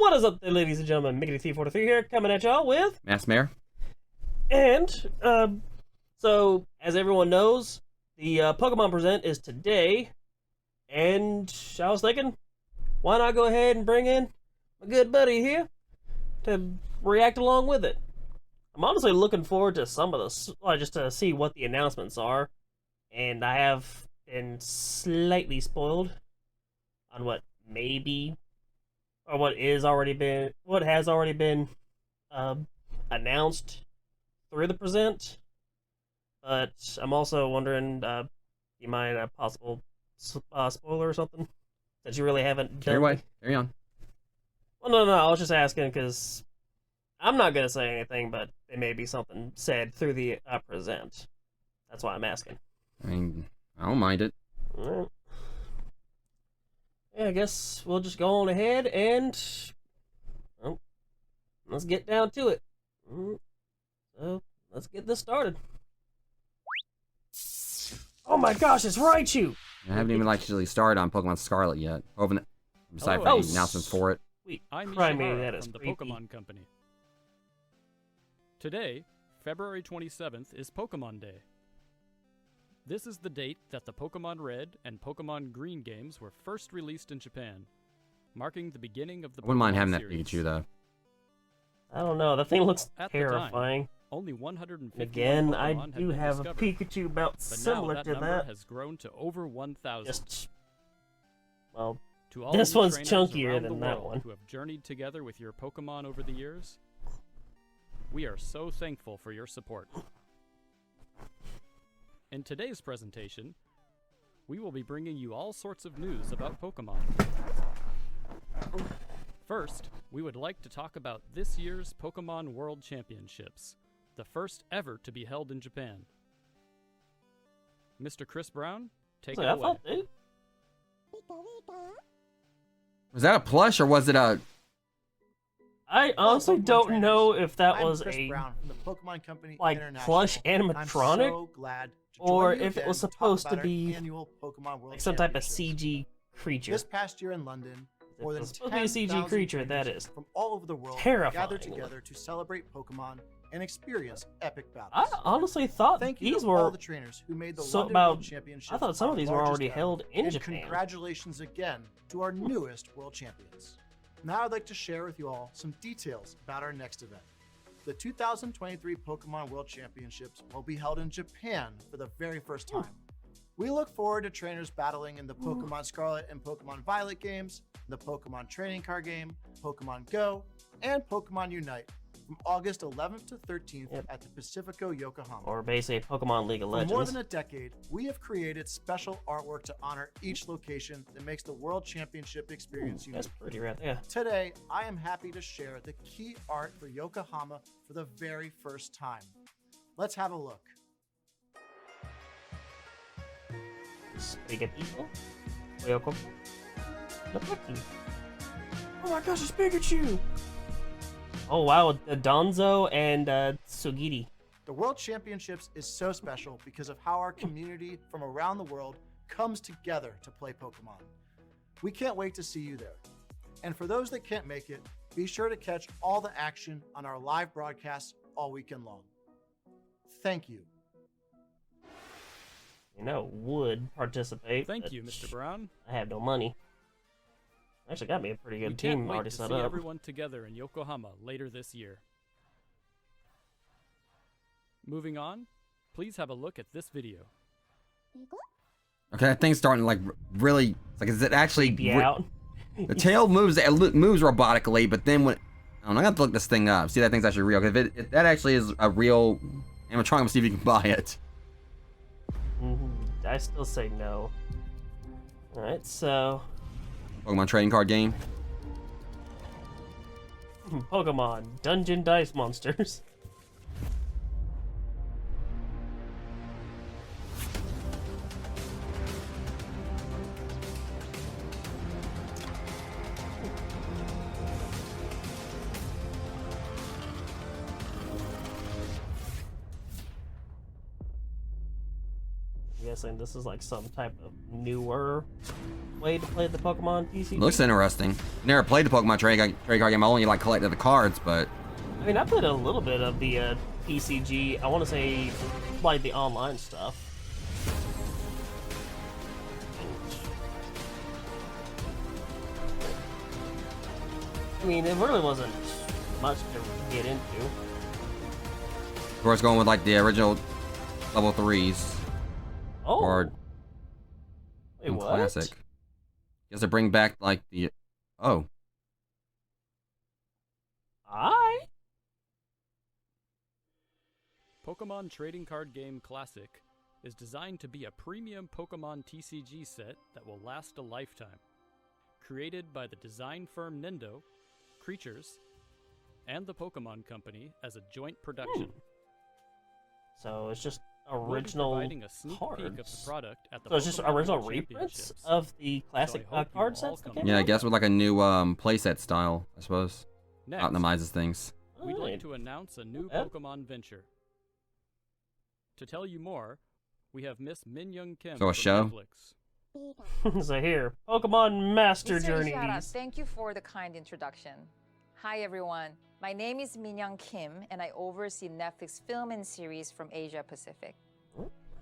What is up there, ladies and gentlemen? Mickeyd343 here, coming at y'all with... Masquemare. And, so, as everyone knows, the Pokemon Present is today, and I was thinking, why not go ahead and bring in my good buddy here to react along with it. I'm honestly looking forward to some of the, just to see what the announcements are, and I have been slightly spoiled on what maybe, or what has already been announced through the present. But I'm also wondering, you mind a possible spoiler or something that you really haven't done? Carry on. Well, no, I was just asking because I'm not gonna say anything, but there may be something said through the present. That's why I'm asking. I mean, I don't mind it. Alright. Yeah, I guess we'll just go on ahead and let's get down to it. So let's get this started. Oh my gosh, it's Raichu! I haven't even actually started on Pokemon Scarlet yet. Aside from the announcements for it. Sweet. I'm That is from the creepy. Pokemon Company. Today, February 27th, is Pokemon Day. This is the date that the Pokemon Red and Pokemon Green games were first released in Japan, marking the beginning of the I wouldn't mind Pokemon having that series. Pikachu though. I don't know, that thing looks At the time, terrifying. Only 150 Again, I Pokemon had do been have a discovered, Pikachu about but similar now to number that. has grown to over 1,000. Just, well, To all this you one's trainers chunkier around than the that world one. who have journeyed together with your Pokemon over the years, we are so thankful for your support. In today's presentation, we will be bringing you all sorts of news about Pokemon. First, we would like to talk about this year's Pokemon World Championships, the first ever to be held in Japan. Mr. Chris Brown, take it away. Dude. Was that a plush or was it a... I honestly Pokemon don't trainers. know if that I'm was Chris a Brown from the Pokemon Company like International. plush I'm animatronic, so glad to or join you if it again was to talk supposed to about our be annual Pokemon World like some type of Championships. CG creature. This past year in London, If more it than was supposed to be a CG 10,000 creature, that trainers is from all over the world terrifying. gathered together to celebrate Pokemon and experience epic I battles. honestly thought Thank you these to all were the trainers who made the so London about. World Championships. I thought some of our these were largest already ever. held in And Japan. Congratulations again to our newest world champions. Now I'd like to share with you all some details about our next event. The 2023 Pokemon World Championships will be held in Japan for the very first time. We look forward to trainers battling in the Pokemon Scarlet and Pokemon Violet games, the Pokemon Trading Card Game, Pokemon Go, and Pokemon Unite from August 11th to 13th Yep. at the Pacifico, Yokohama. or basically Pokemon League of For more Legends. than a decade, we have created special artwork to honor each location that makes the World Championship experience unique. That's pretty right there. Today, I am happy to share the key art for Yokohama for the very first time. Let's have a look. Spaghetti. Welcome. Oh my gosh, it's Pikachu! Oh wow, Donzo and Sugiri. The World Championships is so special because of how our community from around the world comes together to play Pokemon. We can't wait to see you there. And for those that can't make it, be sure to catch all the action on our live broadcasts all weekend long. Thank you. You know, would participate. Thank but you, Mr. Brown. I have no money. Actually, got me a pretty We good can't team wait already to set see up. everyone together in Yokohama later this year. Moving on, please have a look at this video. Okay, that thing's starting to like really... Like, is it actually... Be out. The tail moves robotically, but then when... I don't know, I have to look this thing up. See, that thing's actually real. If that actually is a real animatronic, see if you can buy it. I still say no. Alright, so... Pokemon trading card game. Pokemon Dungeon Dice Monsters. I'm guessing this is like some type of newer way to play the Pokemon TCG. Looks interesting. Never played the Pokemon trading card game. I only like collected the cards, but I mean, I played a little bit of the TCG. I want to say, like the online stuff. I mean, it really wasn't much to get into. of course, going with like the original level 3s Oh, or wait, what? classic. Guess to bring back like the Pokemon Trading Card Game Classic is designed to be a premium Pokemon TCG set that will last a lifetime. Created by the design firm Nendo, Creatures, and the Pokemon Company as a joint production. So it's just We'll be original providing a sneak peek of the cards. product at the So it's just Pokemon original World reprints Championships. of the classic So I hope you card all sets that come came Yeah, I out? guess with like a new playset style, I suppose. Next, Optimizes things. we'd like Alright. to announce a new Okay. Pokemon venture. To tell you more, we have Miss Min Young Kim So a from show? Netflix. So here, Pokemon Master Mr. Journeys. Ishihara, thank you for the kind introduction. Hi everyone, my name is Min-young Kim and I oversee Netflix film and series from Asia Pacific.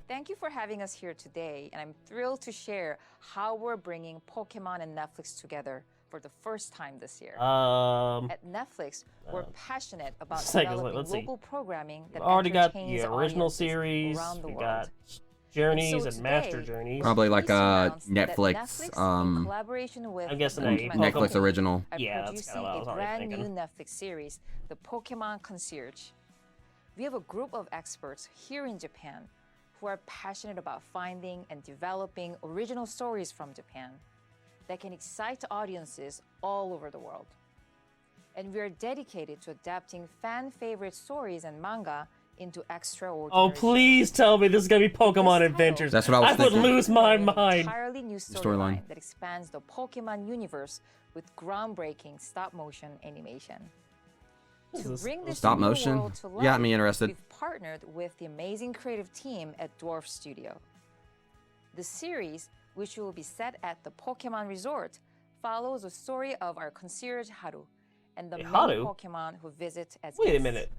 Thank you for having us here today, and I'm thrilled to share how we're bringing Pokemon and Netflix together for the first time this year. At Netflix, we're passionate about developing let's see. local programming that We've already got entertains the original audiences series. around the We world. got Journeys So and Master today, Journeys. Probably like Pleased to announce that Netflix, in collaboration with I'm guessing the a Pokemon Pokemon- Netflix Company, original. are Yeah, that's producing kinda what I was a already brand new thinking. Netflix series, The Pokemon Concierge. We have a group of experts here in Japan who are passionate about finding and developing original stories from Japan that can excite audiences all over the world. And we are dedicated to adapting fan favorite stories and manga into extraordinary Oh, please tell me this is gonna be Pokemon title, Adventures. That's what I was would thinking. lose my an mind. entirely new storyline. storyline that expands the Pokemon universe with groundbreaking stop-motion animation. What is To this? bring this Stop new motion? world to You got me life, interested. We've partnered with the amazing creative team at Dwarf Studio. The series, which will be set at the Pokemon Resort, follows the story of our concierge Haru and the Hey, many Haru? Pokemon who visit as Wait a guests. minute.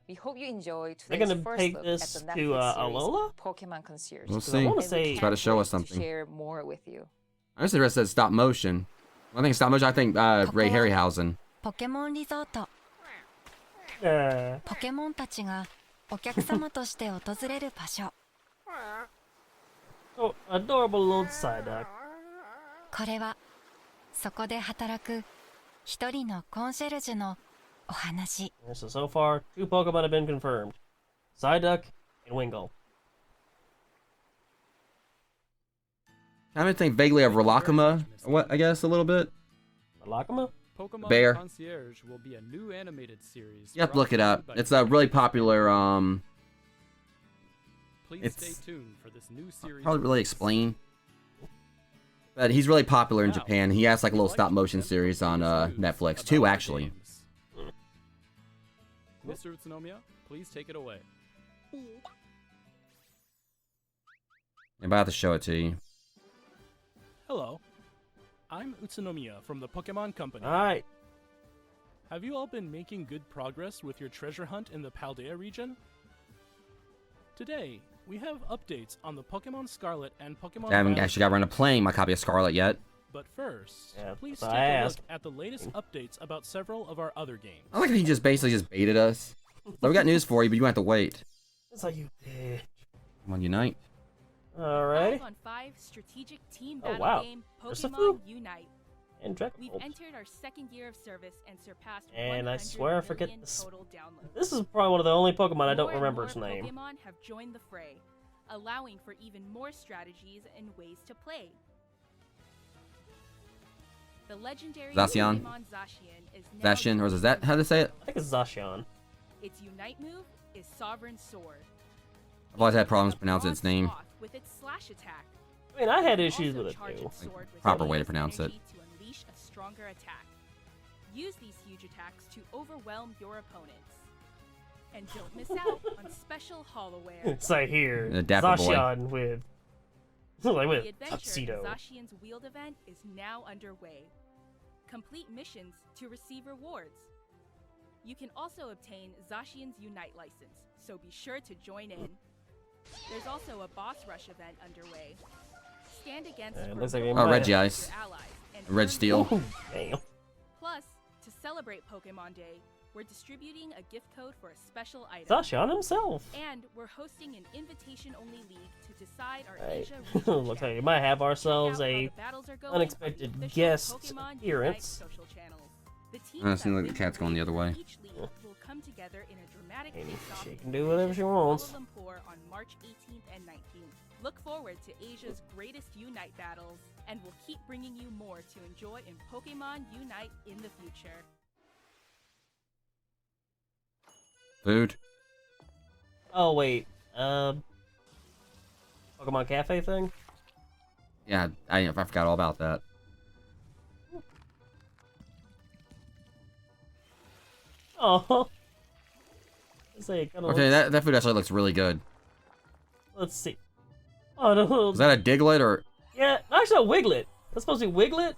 We hope you enjoy They're today's gonna first take look this at the to, Netflix series, Alola? Pokemon Concierge. We'll 'Cause I see. wanna And we say- can't Try to show wait us something. To share more with you. I just interested in stop motion. When I think stop motion, I think Ray Harryhausen. ポケモンリゾート Uh, ポケモンたちがお客様として訪れる場所 oh, adorable little Psyduck. これはそこで働く一人のコンシェルジュのお話 So far, 2 Pokemon have been confirmed. Psyduck and Wingull. Kind of think vaguely of Rolakuma, what I guess a little bit. Malakama? Pokemon Bear. Concierge will be a new animated series. You have to look it brought up. to you by It's a really popular. Please it's- stay tuned for this new series. Hard to really explain. But he's really popular in Now, Japan. He has like a we'd little like stop to motion present series the on latest news Netflix. about 2 the actually. games. Mr. Utsunomiya, please take it away. I'm about to show it to you. Hello, I'm Utsunomiya from the Pokemon Company. Alright. Have you all been making good progress with your treasure hunt in the Paldea region? Today, we have updates on the Pokemon Scarlet and Pokemon I haven't Violet. actually got around to playing my copy of Scarlet yet. But first, Yeah, please that's take what I a asked. look at the latest updates about several of our other games. I like how he just basically just baited us. So we got news for you, but you have to wait. That's how you did. Come on, unite. Alright. 5-on-5 strategic team Oh, battle wow. game There's a Pokemon few. Unite. And We've Dracul. entered our second year of service and surpassed And I 100 swear I forget million this. total downloads. This is probably one of the only Pokemon I don't More and remember more its name. Pokemon have joined the fray, allowing for even more strategies and ways to play. The legendary Zacian? Pokemon Zacian is now Zacian, or is that how to say it? I think it's Zacian. Its Unite move is Sovereign Sword. I've always had problems A pronouncing its broad name. swath with its slash attack. I mean, I had You issues also with it charge too. its sword with Proper way to radiant pronounce it. energy to unleash a stronger attack. Use these huge attacks to overwhelm your opponents. And don't miss out on special holoware. It's like here, The Dapper Boy. Zacian with Like The with adventure tuxedo. Zacian's Wheeled event is now underway. Complete missions to receive rewards. You can also obtain Zacian's Unite license, so be sure to join in. There's also a boss rush event underway. Stand against looks like Oh, Reggie your Ice. allies and Red earn Steel. Ooh, damn. Plus, to celebrate Pokemon Day, we're distributing a gift code for a special item. Zacian himself. And we're hosting an invitation-only league to decide our Right. Asia region Looks like we champion. might have Check ourselves out how a the battles are going unexpected on the official guest Pokemon appearance. Unite social channels. The teams Oh, it seems that like the win cat's going the other league way. from each league will come together in a dramatic Maybe face-off she in can do whatever she wants. Kuala Lumpur on March 18th and 19th. Look forward to Asia's greatest Unite battles, and we'll keep bringing you more to enjoy in Pokemon Unite in the future. Food. Oh wait, Pokemon Cafe thing. Yeah, I forgot all about that. Oh. Let's see, kinda Okay, looks- that food actually looks really good. Let's see. Oh no. Was that a Diglett or Yeah, actually a Wiglet. That's supposed to be Wiglet.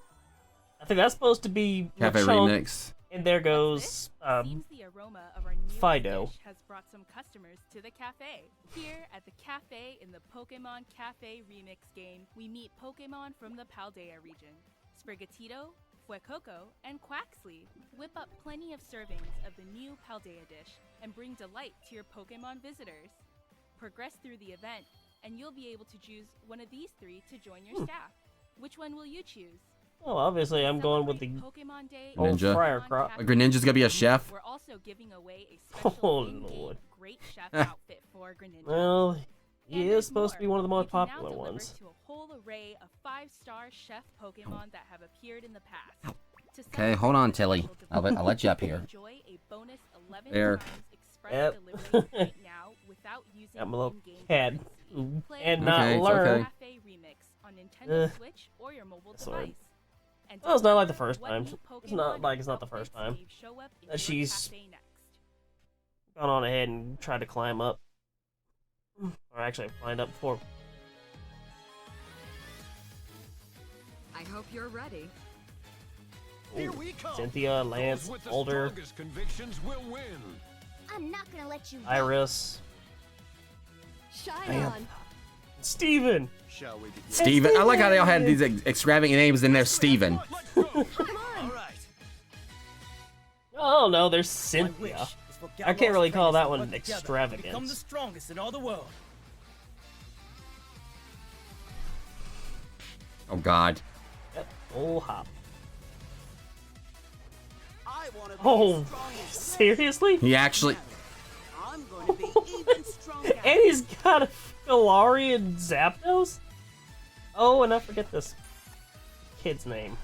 I think that's supposed to be Cafe Lechonk. Remix? And there What's goes this? um. Seems the aroma of our newest Fido. dish has brought some customers to the cafe. Here at the cafe in the Pokemon Cafe Remix game, we meet Pokemon from the Paldea region. Sprigatito, Fuecoco, and Quaxley. Whip up plenty of servings of the new Paldea dish and bring delight to your Pokemon visitors. Progress through the event, and you'll be able to choose one of these three to join your staff. Which one will you choose? Well, obviously I'm going with the Celebrate Pokemon Day old Ninja. Friar Pokemon Crop. Cafe. Like Greninja's gonna be a chef? We're also giving away a special Oh, in-game Lord. great chef outfit for Greninja. Well, And he there's is supposed to be one of the more. most You can now popular deliver ones. To a whole array of 5-star chef Pokemon that have appeared in the past. To Okay, hold on, celebrate Tilly. the special I'll let you up delivery, here. Enjoy a bonus 11 There. times express Yep. delivery right now without using Got my little in-game cat currency. Play and Okay, not it's learn. okay. Cafe Remix on Nintendo Ugh. Switch or your mobile Sorry. device. And Well, it's not like the discover first what time. new It's not Pokemon like it's not the outfits first time may show up in that your she's cafe next. Gone on ahead and tried to climb up. Or actually, I've climbed up before. I hope you're ready. Ooh, Cynthia, Lance, Alder, I'm not gonna let you Iris, Shine Bam. on. Steven! Shall we begin? Steven. I like how they all had these extravagant names in there. Steven. Oh no, there's Cynthia. I can't really call that one extravagant. Become the strongest in all the world. Oh God. Yep, old Hop. I want to be Oh, as strong as seriously? He actually. I'm going to be even stronger. And he's got a Galarian Zapdos? Oh, and I forget this kid's name.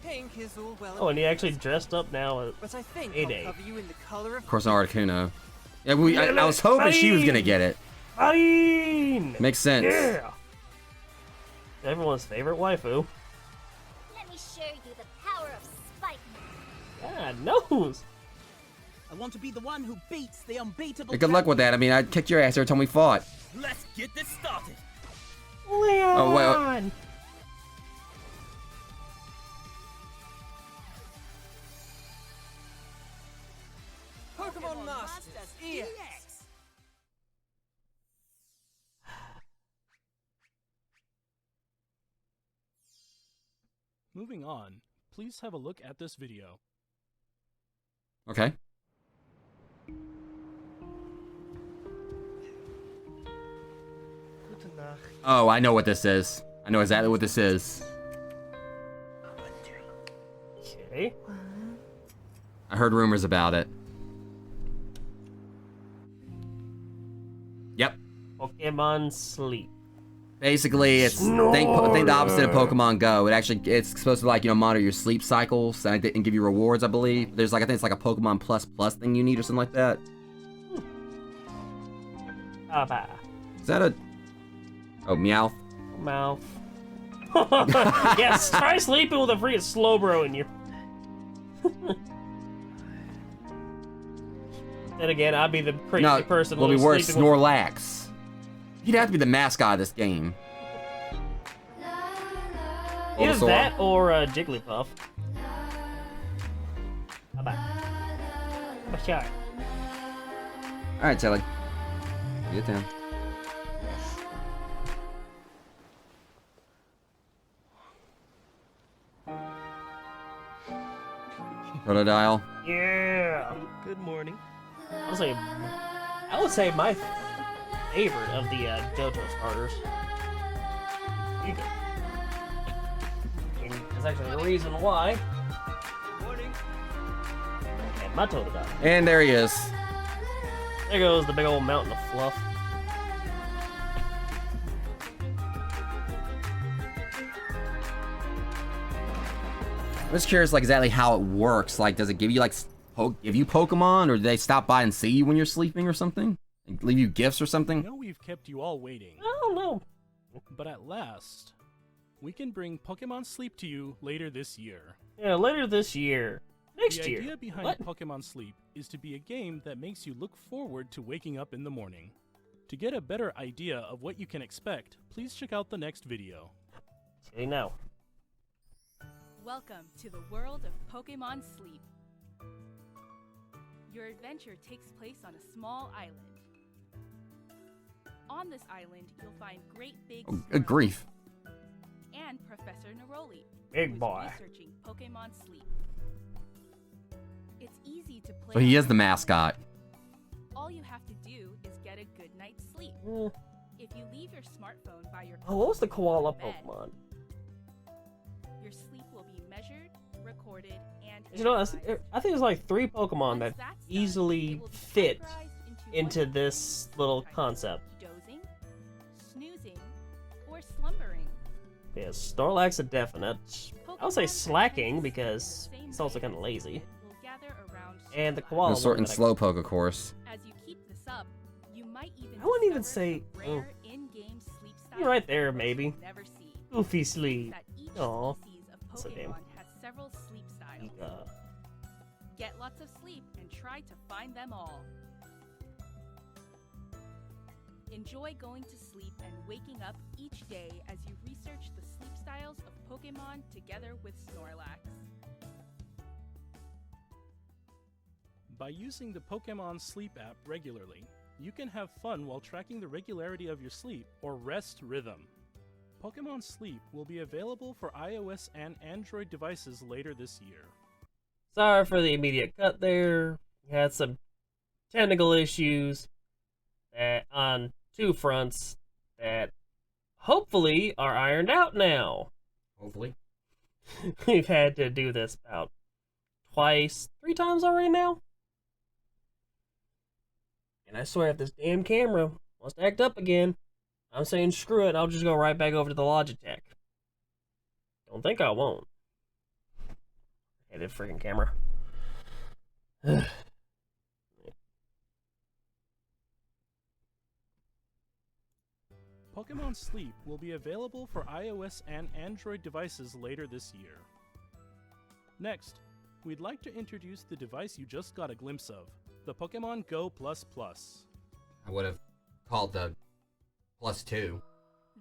Pink is all well Oh, and he actually dressed up now as but I think Mayday. I'll cover you in the color of Of course, not Articuno. Yeah, I was hoping she was gonna get it. Marine! Makes sense. Yeah! Everyone's favorite waifu. Let me show you the power of Spike. God knows! I want to be the one who beats the unbeatable. Hey, good luck with that. I mean, I kicked your ass every time we fought. Let's get this started. Leon! Oh, wait. Pokemon Masters EX. Moving on, please have a look at this video. Okay. Oh, I know what this is. I know exactly what this is. Okay. I heard rumors about it. Yep. Pokemon Sleep. Basically, it's think the opposite of Pokemon Go. It's supposed to like monitor your sleep cycles and give you rewards. I believe there's like I think it's like a Pokemon Plus thing you need or something like that. Bye. Is that a Meowth? Mouth. Yes, try sleeping with a freaking Slowbro in you. Then again, I'd be the crazy person. Will be worse. sleeping with- Snorlax. He'd have to be the mascot of this game. Either Bulbasaur. that or Jigglypuff. Bye-bye. Bye-bye. Alright, Telly. Get down. Totodile. Yeah. Good morning. I would say my favorite of the JoJo starters. And there's actually a reason why. Good morning. And my Totodile. And there he is. There goes the big old mountain of fluff. I'm just curious, like, exactly how it works. Like, does it give you, like, give you Pokemon, or do they stop by and see you when you're sleeping or something? And leave you gifts or I something? know we've kept you all waiting, I don't know. but at last, we can bring Pokemon Sleep to you later this year. Yeah, later this year. Next The year. idea behind What? Pokemon Sleep is to be a game that makes you look forward to waking up in the morning. To get a better idea of what you can expect, please check out the next video. See now. Welcome to the world of Pokemon Sleep. Your adventure takes place on a small island. On this island, you'll find great big Oh, good grief. and Professor Neroli, Big who's boy. researching Pokemon Sleep. It's easy to play. So he on is the your mascot. phone. All you have to do is get a good night's sleep. Mm. If you leave your smartphone by your Oh, what was the koala bed, Pokemon? your sleep will be measured, recorded, and You know, I analyzed. think there's like 3 Pokemon Once that that's done, easily it will be fit categorized into one this little type: concept. dozing, snoozing, or slumbering. Yeah, Snorlax a definite. I would say Pokemon slacking that because the same he's also way kind of lazy. will gather around And the Snorlax. koala. And sort one and that Slowpoke, of course. As you keep this up, you might even I wouldn't even discover say- some rare in-game sleep styles You're right there, that maybe. you'll never see. Goofy sleep. That each Aw, species of that's a name. Pokemon has several sleep styles. Uh, Get lots of sleep and try to find them all. Enjoy going to sleep and waking up each day as you research the sleep styles of Pokemon together with Snorlax. By using the Pokemon Sleep app regularly, you can have fun while tracking the regularity of your sleep or rest rhythm. Pokemon Sleep will be available for iOS and Android devices later this year. sorry for the immediate cut there. We had some technical issues on 2 fronts that hopefully are ironed out now. Hopefully. We've had to do this about 3 times already now. And I swear if this damn camera wants to act up again, I'm saying screw it, I'll just go right back over to the Logitech. Don't think I won't. Hey, that freaking camera. Pokemon Sleep will be available for iOS and Android devices later this year. Next, we'd like to introduce the device you just got a glimpse of, the Pokemon Go++. I would have called the +2.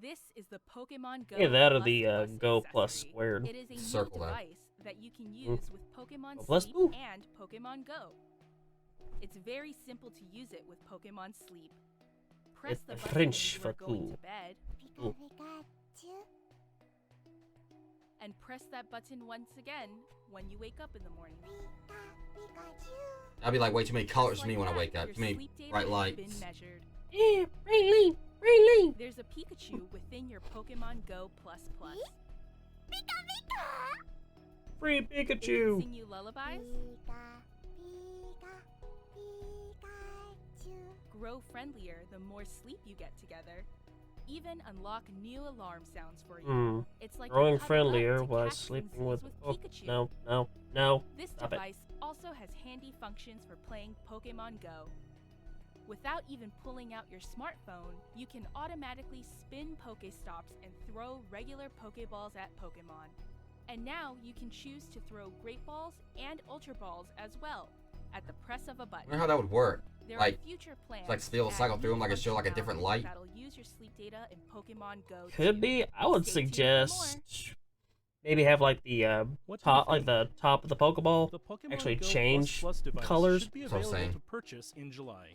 This is the Pokemon Go. Yeah, that or Plus the Plus Go Plus accessory. squared. It is a Circle new that. device that you can use with Pokemon Go Plus? Sleep Ooh. and Pokemon Go. It's very simple to use it with Pokemon Sleep. Press It's the the button French when you are for going cool. to bed, Ooh. and press that button once again when you wake up in the morning. That'd be like way too many colors Just for me like when I that, wake up. your Too many sleep data bright has lights. been measured. Yeah, Rayleigh. There's a Pikachu within your Pokemon Go++. Free It can Pikachu. sing you lullabies, grow friendlier the more sleep you get together, even unlock new alarm sounds for you. It's like Growing you're cuddled up friendlier to while catch some sleeping with. sleeps Oh, Pikachu. no. This Stop it. device also has handy functions for playing Pokemon Go. Without even pulling out your smartphone, you can automatically spin Pokestops and throw regular Pokeballs at Pokemon. And now you can choose to throw Great Balls and Ultra Balls as well, at the press of a I button. wonder how that would work. There like are future plans like to be able to to cycle add through them, new like it show like a different light. That'll use your sleep data in Pokemon Go. Could be. I would Stay tuned for more. suggest maybe have like the What do you top, like think? the top of the Pokeball The Pokemon actually Go change Plus device colors. should be That's what I'm available saying. to purchase in July.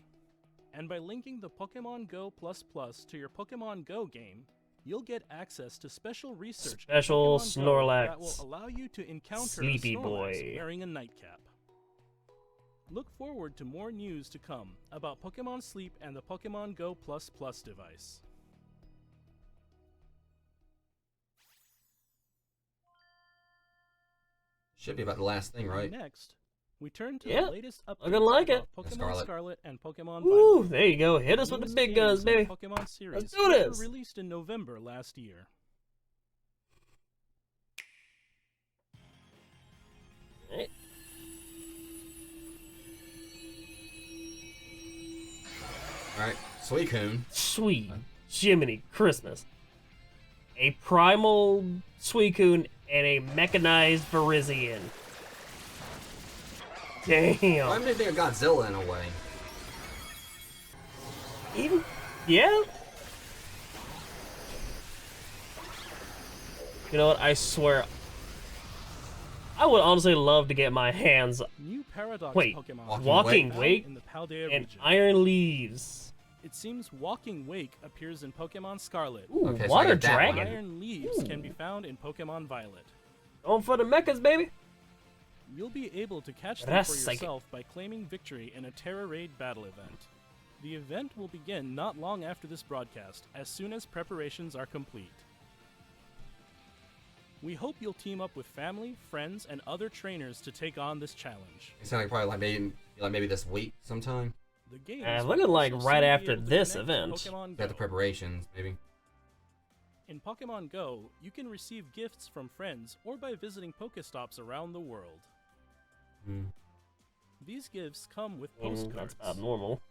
And by linking the Pokemon Go Plus to your Pokemon Go game, you'll get access to special research in Special Pokemon Go that will Snorlax. allow you to encounter Sleepy a Snorlax boy. wearing a nightcap. Look forward to more news to come about Pokemon Sleep and the Pokemon Go Plus device. Should be about the last thing, right? Next, we turn to Yeah, the latest updates looking like it. about Pokemon Scarlet. Scarlet and Pokemon Woo, Violet. there you go. Hit us with the Newest big games guns, of baby. Pokemon series Let's do which this. were released in November last year. Alright. Alright, Suicune. Sweet Jiminy Christmas. A primal Suicune and a mechanized Virizion. Why Damn. did they think of Godzilla in a way? Even, yeah. You know what? I swear, I would honestly love to get my hands. New Paradox Wait, Pokemon Walking found Wake in the Paldea and region. Iron Leaves. It seems Walking Wake appears in Pokemon Scarlet. Ooh, Okay, so I Water get that one. Dragon. Iron Leaves Ooh. can be found in Pokemon Violet. Going for the mechas, baby. You'll be able to catch them for That's like- yourself by claiming victory in a Terra Raid battle event. The event will begin not long after this broadcast, as soon as preparations are complete. We hope you'll team up with family, friends, and other trainers to take on this challenge. It sounded like probably like maybe this week sometime. The game looking like right after this event. Got the preparations, maybe. In Pokemon Go, you can receive gifts from friends or by visiting Pokestops around the world. Hmm. These gifts come with That's postcards. about normal.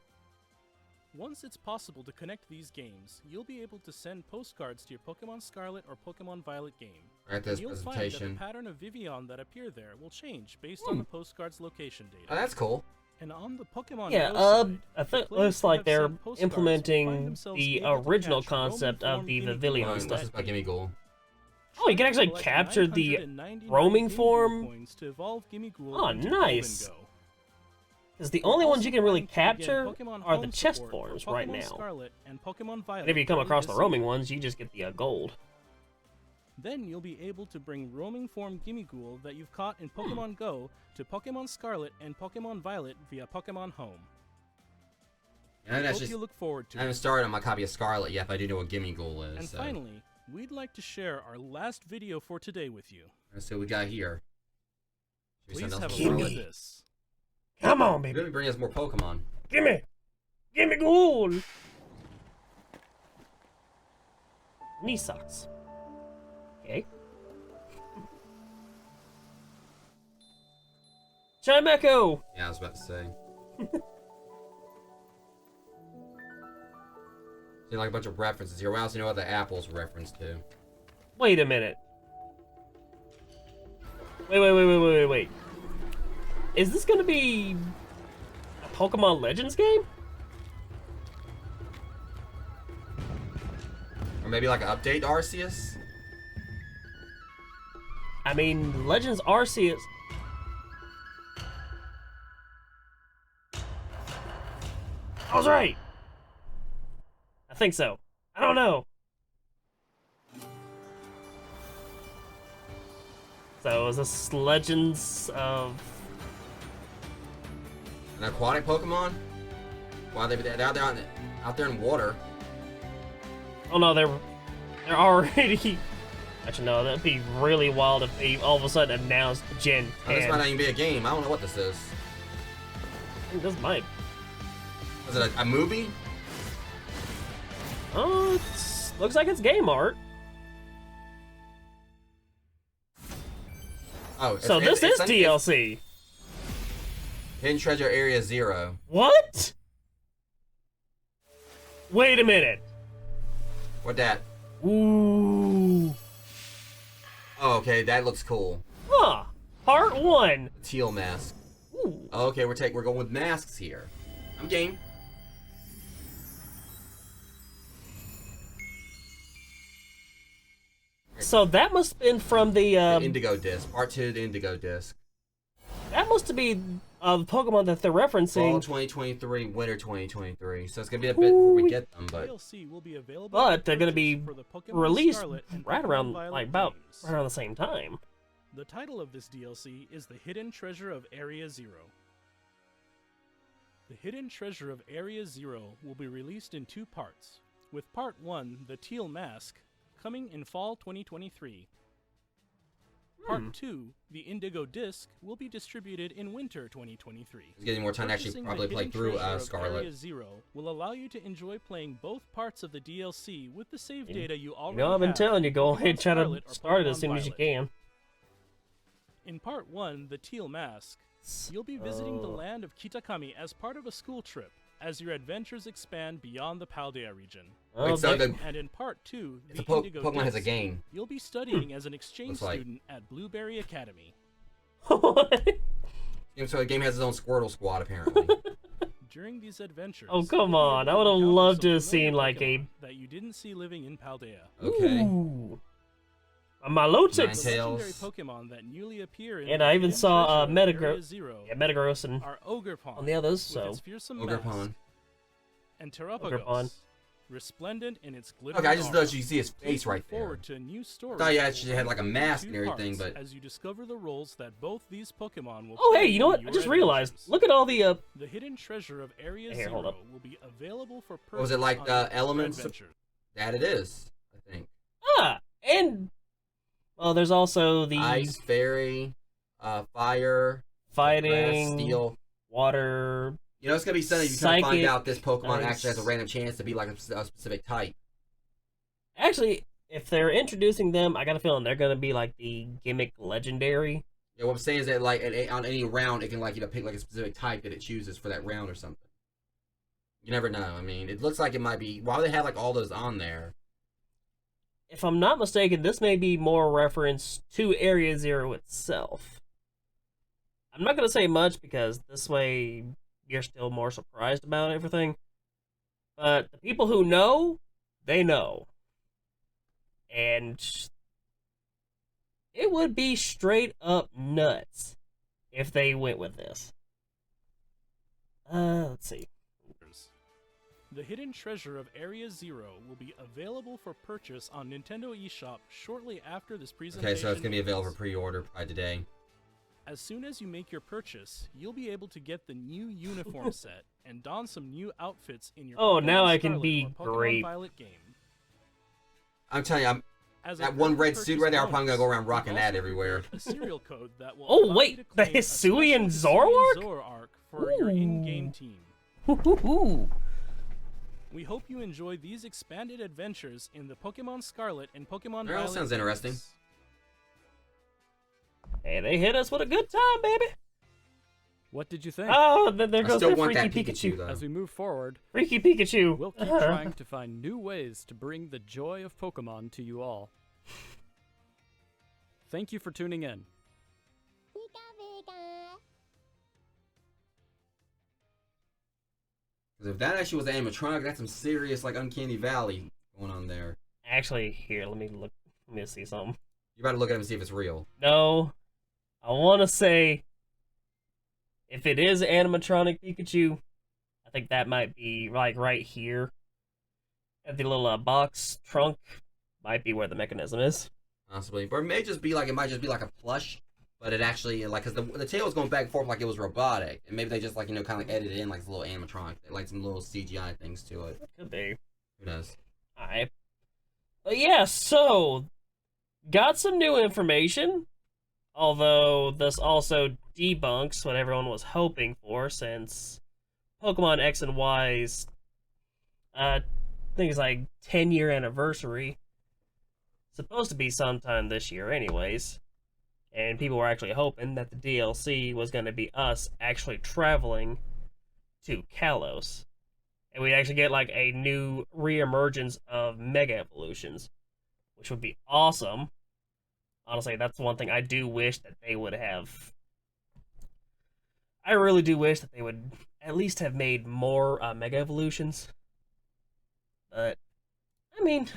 Once it's possible to connect these games, you'll be able to send postcards to your Pokemon Scarlet or Pokemon Violet game. Right, this And you'll find presentation. that the pattern of Vivian that appear there will change based on the postcard's location data. Oh, that's cool. And on the Pokemon Yeah, Go side, I the think players looks who like have they're sent postcards will find implementing themselves the able to original catch roaming concept of form the Gimme Vivillon Oh, Ghoul. that's about Gimme Ghoul. Oh, you can actually Collect capture the 999 roaming Gimme Ghoul form. coins to evolve Gimme Ghoul Oh, into nice. Golden Go. Because the only ones you can really Also plan to capture begin Pokemon are the Home chest support forms for right Pokemon now. Scarlet and Pokemon Violet And if you come early across the this roaming year. ones, you just get the gold. Then you'll be able to bring roaming form Gimme Ghoul that you've caught in Pokemon Go to Pokemon Scarlet and Pokemon Violet via Pokemon Home. And I that's hope just, you look forward to I haven't it. started on my copy of Scarlet yet, but I do know what Gimme Ghoul is. And so. finally, we'd like to share our last video for today with you. Let's see what we got here. Should we Please send have out a some look at Scarlet? this. Come on, baby. Maybe bring us more Pokemon. Gimme! Gimme gold! Nisox. Okay. Chimecho! Yeah, I was about to say. See, like a bunch of references here. We also know what the apples reference to. Wait a minute. Wait. Is this gonna be a Pokemon Legends game? Or maybe like an update to Arceus? I mean, Legends Arceus. I was right. I think so. I don't know. So is this Legends of? An aquatic Pokemon? Wow, they're out there in water. Oh no, they're already. Actually, no, that'd be really wild if they all of a sudden announced Gen 10. Oh, this might not even be a game. I don't know what this is. I think this might. Is it a movie? Oh, looks like it's game art. Oh, So this is DLC. Hidden Treasure Area 0. What? Wait a minute. What that? Ooh. Oh, okay, that looks cool. Huh. Part 1. Teal mask. Ooh. Okay, we're going with masks here. I'm game. So that must have been from the Indigo Disc. Part 2 of the Indigo Disc. that must have been the Pokemon that they're referencing. Fall 2023, winter 2023. So it's gonna be a bit before we get them, but DLC will be available But they're for gonna be purchase for the Pokemon released Scarlet and right Pokemon around Violet like about games. right around the same time. The title of this DLC is The Hidden Treasure of Area Zero. The Hidden Treasure of Area Zero will be released in 2 parts, with Part 1, The Teal Mask, coming in fall 2023. Part 2, The Indigo Disc, will be distributed in winter 2023. it's getting more time to actually Purchasing probably the play Hidden through Treasure of Area Scarlet. Zero will allow you to enjoy playing both parts of the DLC with the save data you You already know, I've been have telling you, in go Pokemon ahead and try to Scarlet or start it Pokemon as soon as you Violet. can. In Part 1, The Teal Mask, you'll be visiting the land of Kitakami as part of a school trip, as your adventures expand beyond the Paldea region. Oh, Wait, so they- And in Part 2, It's The a Indigo Pokemon has a Disc, game. you'll be studying as an exchange Looks like. student at Blueberry Academy. So the game has its own Squirtle squad apparently. During these adventures, Oh, come you'll be on. able I to would have encounter loved to some have seen familiar like a Pokemon that you didn't see living in Paldea. Okay. Ooh. My Lotix. Ninetales. The legendary Pokemon that newly appear in And the I even Hidden saw Treasure of Metagross. Area Zero Yeah, Metagross and are Ogerpon on the others, with so its fearsome Ogerpon. mask, and Ogerpon. Terapagos, resplendent in its glittering Okay, I just armor. thought you see his face Looking right there. forward to a new story Thought you that actually will had like a run mask in and 2 everything, parts but as you discover the roles that both these Pokemon will Oh, play hey, you know what? in I your just realized. adventures. Look at all the The Hidden Treasure of Area Here, Zero hold up. will be available for purchase. What was it like on the your elements? adventure. That it is, I think. and well, there's also the Ice, fairy, fire, fighting, grass, steel. water. You know, it's gonna be something you kind of find Psychic, out this Pokemon ice. actually has a random chance to be like a specific type. Actually, if they're introducing them, I got a feeling they're gonna be like the gimmick legendary. Yeah, what I'm saying is that like on any round, it can like pick like a specific type that it chooses for that round or something. You never know. I mean, it looks like it might be. Why would they have like all those on there? If I'm not mistaken, this may be more reference to Area Zero itself. I'm not gonna say much because this way you're still more surprised about everything. But the people who know, they know. And it would be straight up nuts if they went with this. Let's see. The Hidden Treasure of Area Zero will be available for purchase on Nintendo eShop shortly after this presentation. Okay, so it's gonna be available for ends. pre-order by today. As soon as you make your purchase, you'll be able to get the new uniform set and don some new outfits in your Oh, Pokemon now I can Scarlet be or Pokemon great. Violet game. I'm telling you, As that a one red purchase suit right there, I'm probably bonus, gonna go around we've rocking also that everywhere. prepared A serial code that will Oh, allow wait, you to the claim a Hisuian special Zoroark? Hisuian Zoroark for your in-game team. Hoo-hoo-hoo. We hope you enjoy these expanded adventures in the Pokemon Scarlet and Pokemon That all Violet sounds games. interesting. Hey, they hit us with a good time, baby. What did you think? Oh, then there I goes still the want freaky that Pikachu, though. As we move forward, Freaky Pikachu. we'll keep trying to find new ways to bring the joy of Pokemon to you all. Thank you for tuning in. Because if that actually was animatronic, that's some serious like Uncanny Valley going on there. Actually, here, let me look. Let me see something. You gotta look at him and see if it's real. No, I want to say if it is animatronic Pikachu, I think that might be like right here at the little box trunk. Might be where the mechanism is. Possibly, or it may just be like it might just be like a plush, but it actually like because the tail was going back and forth like it was robotic, and maybe they just like kind of like edited in like a little animatronic, like some little CGI things to it. Could be. Who knows? Alright. But yeah, so got some new information. Although this also debunks what everyone was hoping for, since Pokemon X and Y's I think it's like 10-year anniversary. Supposed to be sometime this year anyways. And people were actually hoping that the DLC was going to be us actually traveling to Kalos. And we'd actually get like a new reemergence of Mega Evolutions, which would be awesome. Honestly, that's one thing I do wish that they would have. I really do wish that they would at least have made more Mega Evolutions. But, I mean,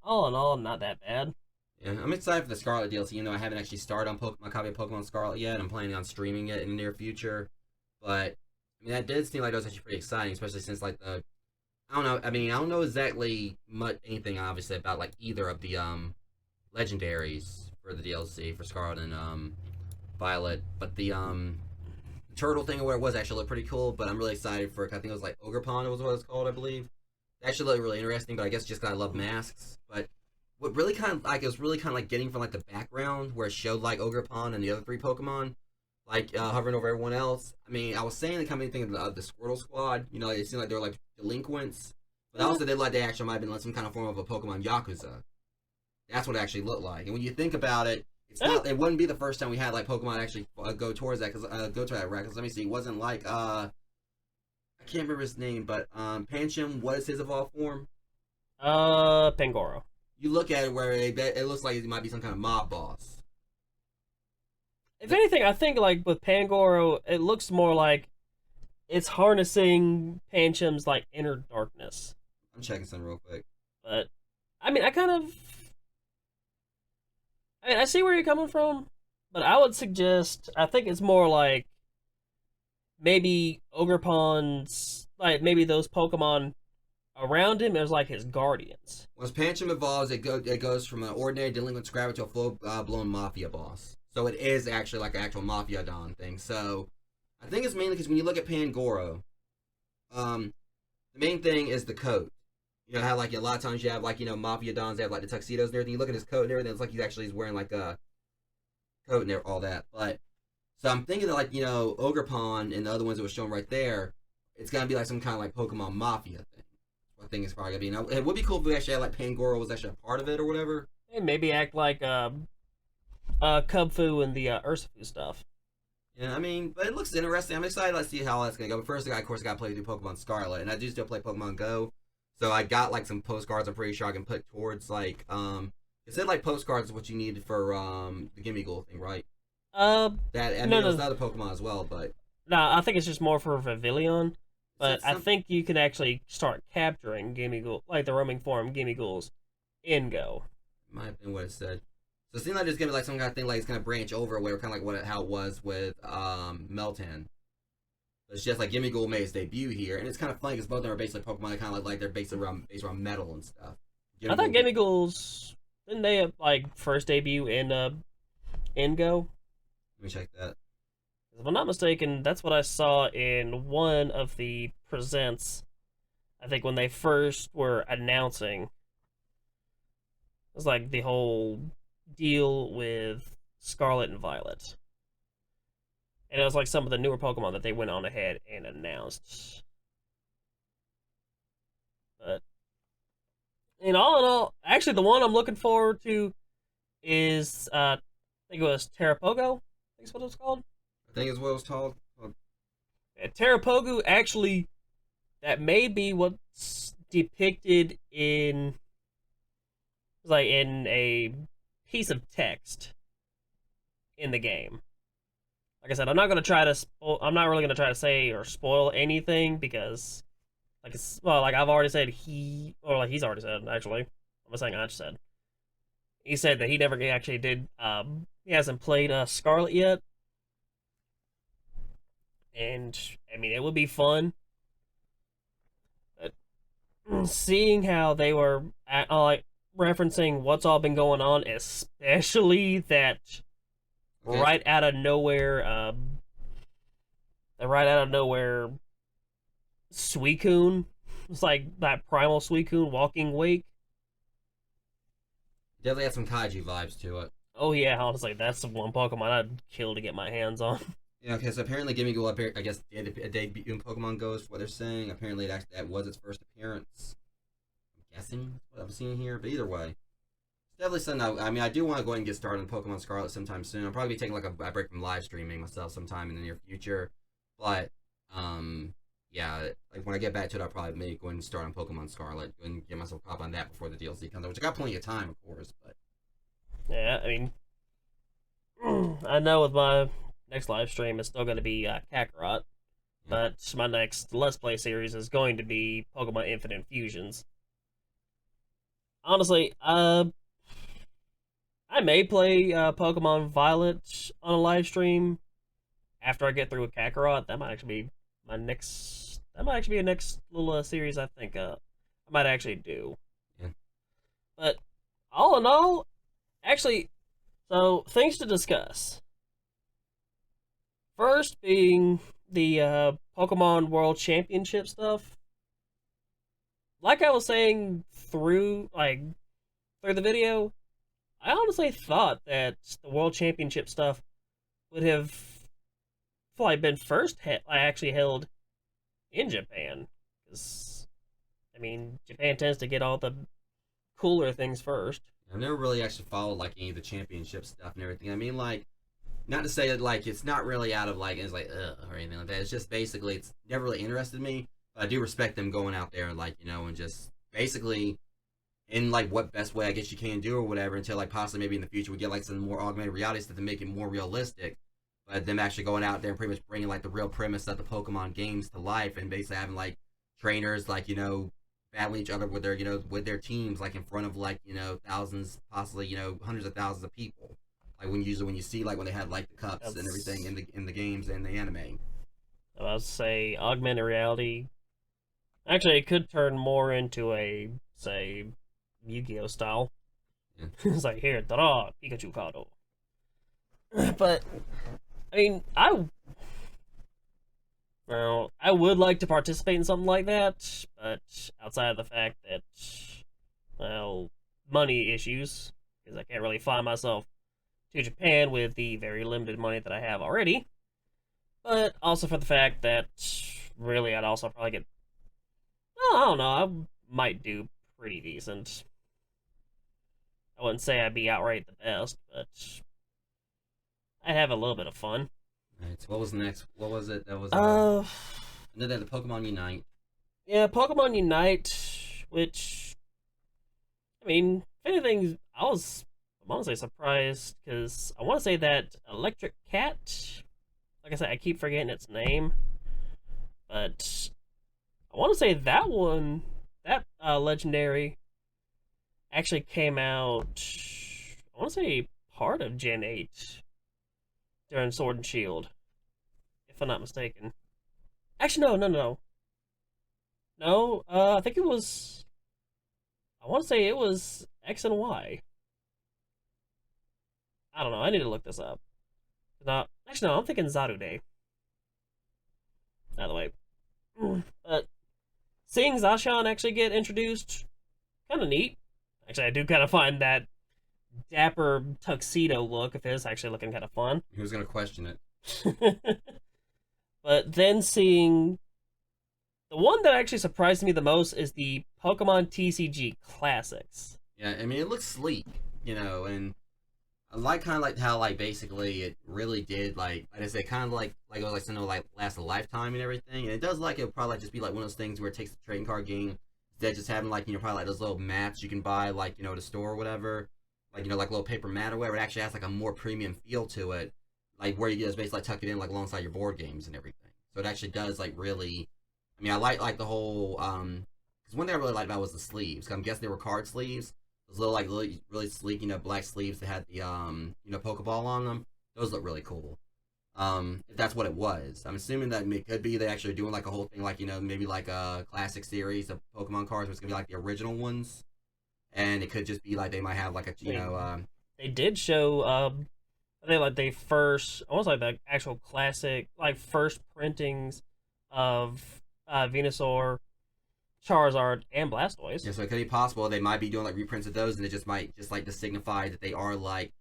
all in all, not that bad. Yeah, I'm excited for the Scarlet DLC, even though I haven't actually started on my copy of Pokemon Scarlet yet. I'm planning on streaming it in the near future. But, I mean, that did seem like it was actually pretty exciting, especially since, like, I don't know, I mean, I don't know exactly anything, obviously, about, like, either of the, legendaries for the DLC for Scarlet and, Violet, but the turtle thing or where it was actually looked pretty cool, but I'm really excited for it. I think it was, like, Ogerpon was what it's called, I believe. It actually looked really interesting, but I guess just because I love masks, but what really kind of, like, it was really kind of, like, getting from, like, the background where it showed, like, Ogerpon and the other 3 Pokemon, like, hovering over everyone else. I mean, I was saying the kind of thing of the Squirtle Squad, you know, it seemed like they were, like, delinquents, but I also did like they actually might have been like some kind of form of a Pokemon Yakuza. That's what it actually looked like. And when you think about it, it's not, it wouldn't be the first time we had, like, Pokemon actually go towards that, go to that route, because let me see, it wasn't like, I can't remember his name, but, Pancham, what is his evolved form? Pangoro. You look at it where it looks like it might be some kind of mob boss. If anything, I think, like, with Pangoro, it looks more like it's harnessing Pancham's, like, inner darkness. I'm checking something real quick. But, I mean, I see where you're coming from, but I would suggest, I think it's more like maybe Ogerpon's, like, maybe those Pokemon around him is like his guardians. Once Pancham evolves, it goes from an ordinary delinquent scrapper to a full-blown mafia boss. So it is actually like an actual Mafia Don thing. So I think it's mainly because when you look at Pangoro, the main thing is the coat. You know how, like, a lot of times you have, like, you know, Mafia Dons, they have, like, the tuxedos and everything. You look at his coat and everything, it's like he's wearing, like, a coat and all that. But, so I'm thinking that, like, you know, Ogerpon and the other ones that were shown right there, it's going to be, like, some kind of, like, Pokemon Mafia thing. I think it's probably going to be. Now, it would be cool if we actually had, like, Pangoro was actually a part of it or whatever. And maybe act like, Kubfu and the, Urshifu stuff. Yeah, I mean, but it looks interesting. I'm excited to see how that's going to go. But first, of course, I got to play through Pokemon Scarlet, and I do still play Pokemon Go. So I got, like, some postcards I'm pretty sure I can put towards, like, it said, like, postcards is what you needed for, the Gimmighoul thing, right? There's other Pokemon as well, but... Nah, I think it's just more for Vivillon. But I think you can actually start capturing Gimmighoul, like the roaming form Gimmighouls, in Go. Might have been what it said. So it seems like there's gonna be, like, some kind of thing, like, it's gonna branch over where kind of like how it was with, Meltan. It's just like Gimmighoul made its debut here, and it's kind of funny because both of them are basically Pokemon that kind of like they're based around metal and stuff. I thought Gimmighouls, didn't they have, like, first debut in Go? Let me check that. If I'm not mistaken, that's what I saw in one of the presents. I think when they first were announcing, it was like the whole deal with Scarlet and Violet. And it was like some of the newer Pokemon that they went on ahead and announced. But in all, actually the one I'm looking forward to is, I think it was Terrapogo. I think that's what it was called. I think it's what it was called. Yeah, Terrapogo, actually, that may be what's depicted in, like, in a piece of text in the game. Like I said, I'm not gonna try to. I'm not really gonna try to say or spoil anything because, like, I've already said he's already said, actually. I'm not saying I just said. He said that he never actually did. He hasn't played Scarlet yet, and I mean it would be fun. But seeing how they were like referencing what's all been going on, especially that. Okay. Right out of nowhere, Suicune. It's like that primal Suicune walking wake. Definitely has some kaiju vibes to it. Oh yeah, honestly, that's the one Pokemon I'd kill to get my hands on. Yeah, okay, so apparently Gimmighoul up here, I guess, did a debut in Pokemon Go is what they're saying. Apparently that was its first appearance. I'm guessing what I'm seeing here, but either way. Definitely something. I mean, I do want to go ahead and get started on Pokemon Scarlet sometime soon. I'll probably be taking like a break from live streaming myself sometime in the near future. But, yeah, like when I get back to it, I'll probably maybe go ahead and start on Pokemon Scarlet and get myself caught up on that before the DLC comes out, which I got plenty of time, of course. But yeah, I mean, I know with my next live stream, it's still going to be Kakarot. but my next Let's Play series is going to be Pokemon Infinite Fusions. Honestly, I may play Pokemon Violet on a live stream after I get through with Kakarot. That might actually be my next. That might actually be a next little series I think I might actually do. Yeah. But all in all, actually, so things to discuss. First being the Pokemon World Championship stuff. Like I was saying through the video, I honestly thought that the World Championship stuff would have been first actually held in Japan, because I mean Japan tends to get all the cooler things first. I've never really actually followed like any of the championship stuff and everything. I mean, like, not to say that like it's not really out of like it's like ugh or anything like that. It's just basically it's never really interested me. But I do respect them going out there and like and just basically in like what best way I guess you can do or whatever until like possibly maybe in the future we get like some more augmented reality stuff to make it more realistic. But them actually going out there and pretty much bringing like the real premise of the Pokemon games to life and basically having like trainers like battling each other with their with their teams like in front of like thousands, possibly hundreds of thousands of people. Like when you see like when they have like the cups and everything in the games and the anime. I would say augmented reality. Actually, it could turn more into a say Yu-Gi-Oh style. Yeah. It's like here, ta-da, Pikachu card. But I mean, I would like to participate in something like that, but outside of the fact that, money issues, because I can't really fly myself to Japan with the very limited money that I have already, but also for the fact that, really, I'd also probably get, I don't know, I might do pretty decent. I wouldn't say I'd be outright the best, but I'd have a little bit of fun. Alright, so what was next? What was it? That was and then the Pokemon Unite. Yeah, Pokemon Unite, which I mean, if anything, I'm honestly surprised because I want to say that Electric Cat. Like I said, I keep forgetting its name, but I want to say that one, that legendary, actually came out. I want to say part of Gen 8 during Sword and Shield, if I'm not mistaken. Actually, no. No, I think it was. I want to say it was X and Y. I don't know. I need to look this up. No, actually, no. I'm thinking Zarude. By the way, but seeing Zacian actually get introduced, kind of neat. Actually, I do kind of find that dapper tuxedo look of his actually looking kind of fun. Who's gonna question it? But then seeing the one that actually surprised me the most is the Pokemon TCG Classics. Yeah, I mean it looks sleek, and I like kind of like how like basically it really did like I said kind of like it was like something like last a lifetime and everything, and it does like it'll probably just be like one of those things where it takes the trading card game instead of just having like probably like those little mats you can buy like at a store or whatever, like like little paper mat or whatever. It actually has like a more premium feel to it, like where you just basically like tuck it in like alongside your board games and everything. So it actually does like really. I mean, I like the whole because one thing I really liked about was the sleeves. 'Cause I'm guessing they were card sleeves. Those little like really sleek black sleeves that had the Pokeball on them. Those look really cool. If that's what it was, I'm assuming that it could be they actually doing like a whole thing like maybe like a classic series of Pokemon cards, where it's gonna be like the original ones, and it could just be like they might have like a They did show I think like they first almost like the actual classic like first printings of Venusaur, Charizard, and Blastoise. Yeah, so it could be possible they might be doing like reprints of those, and it just might just like to signify that they are like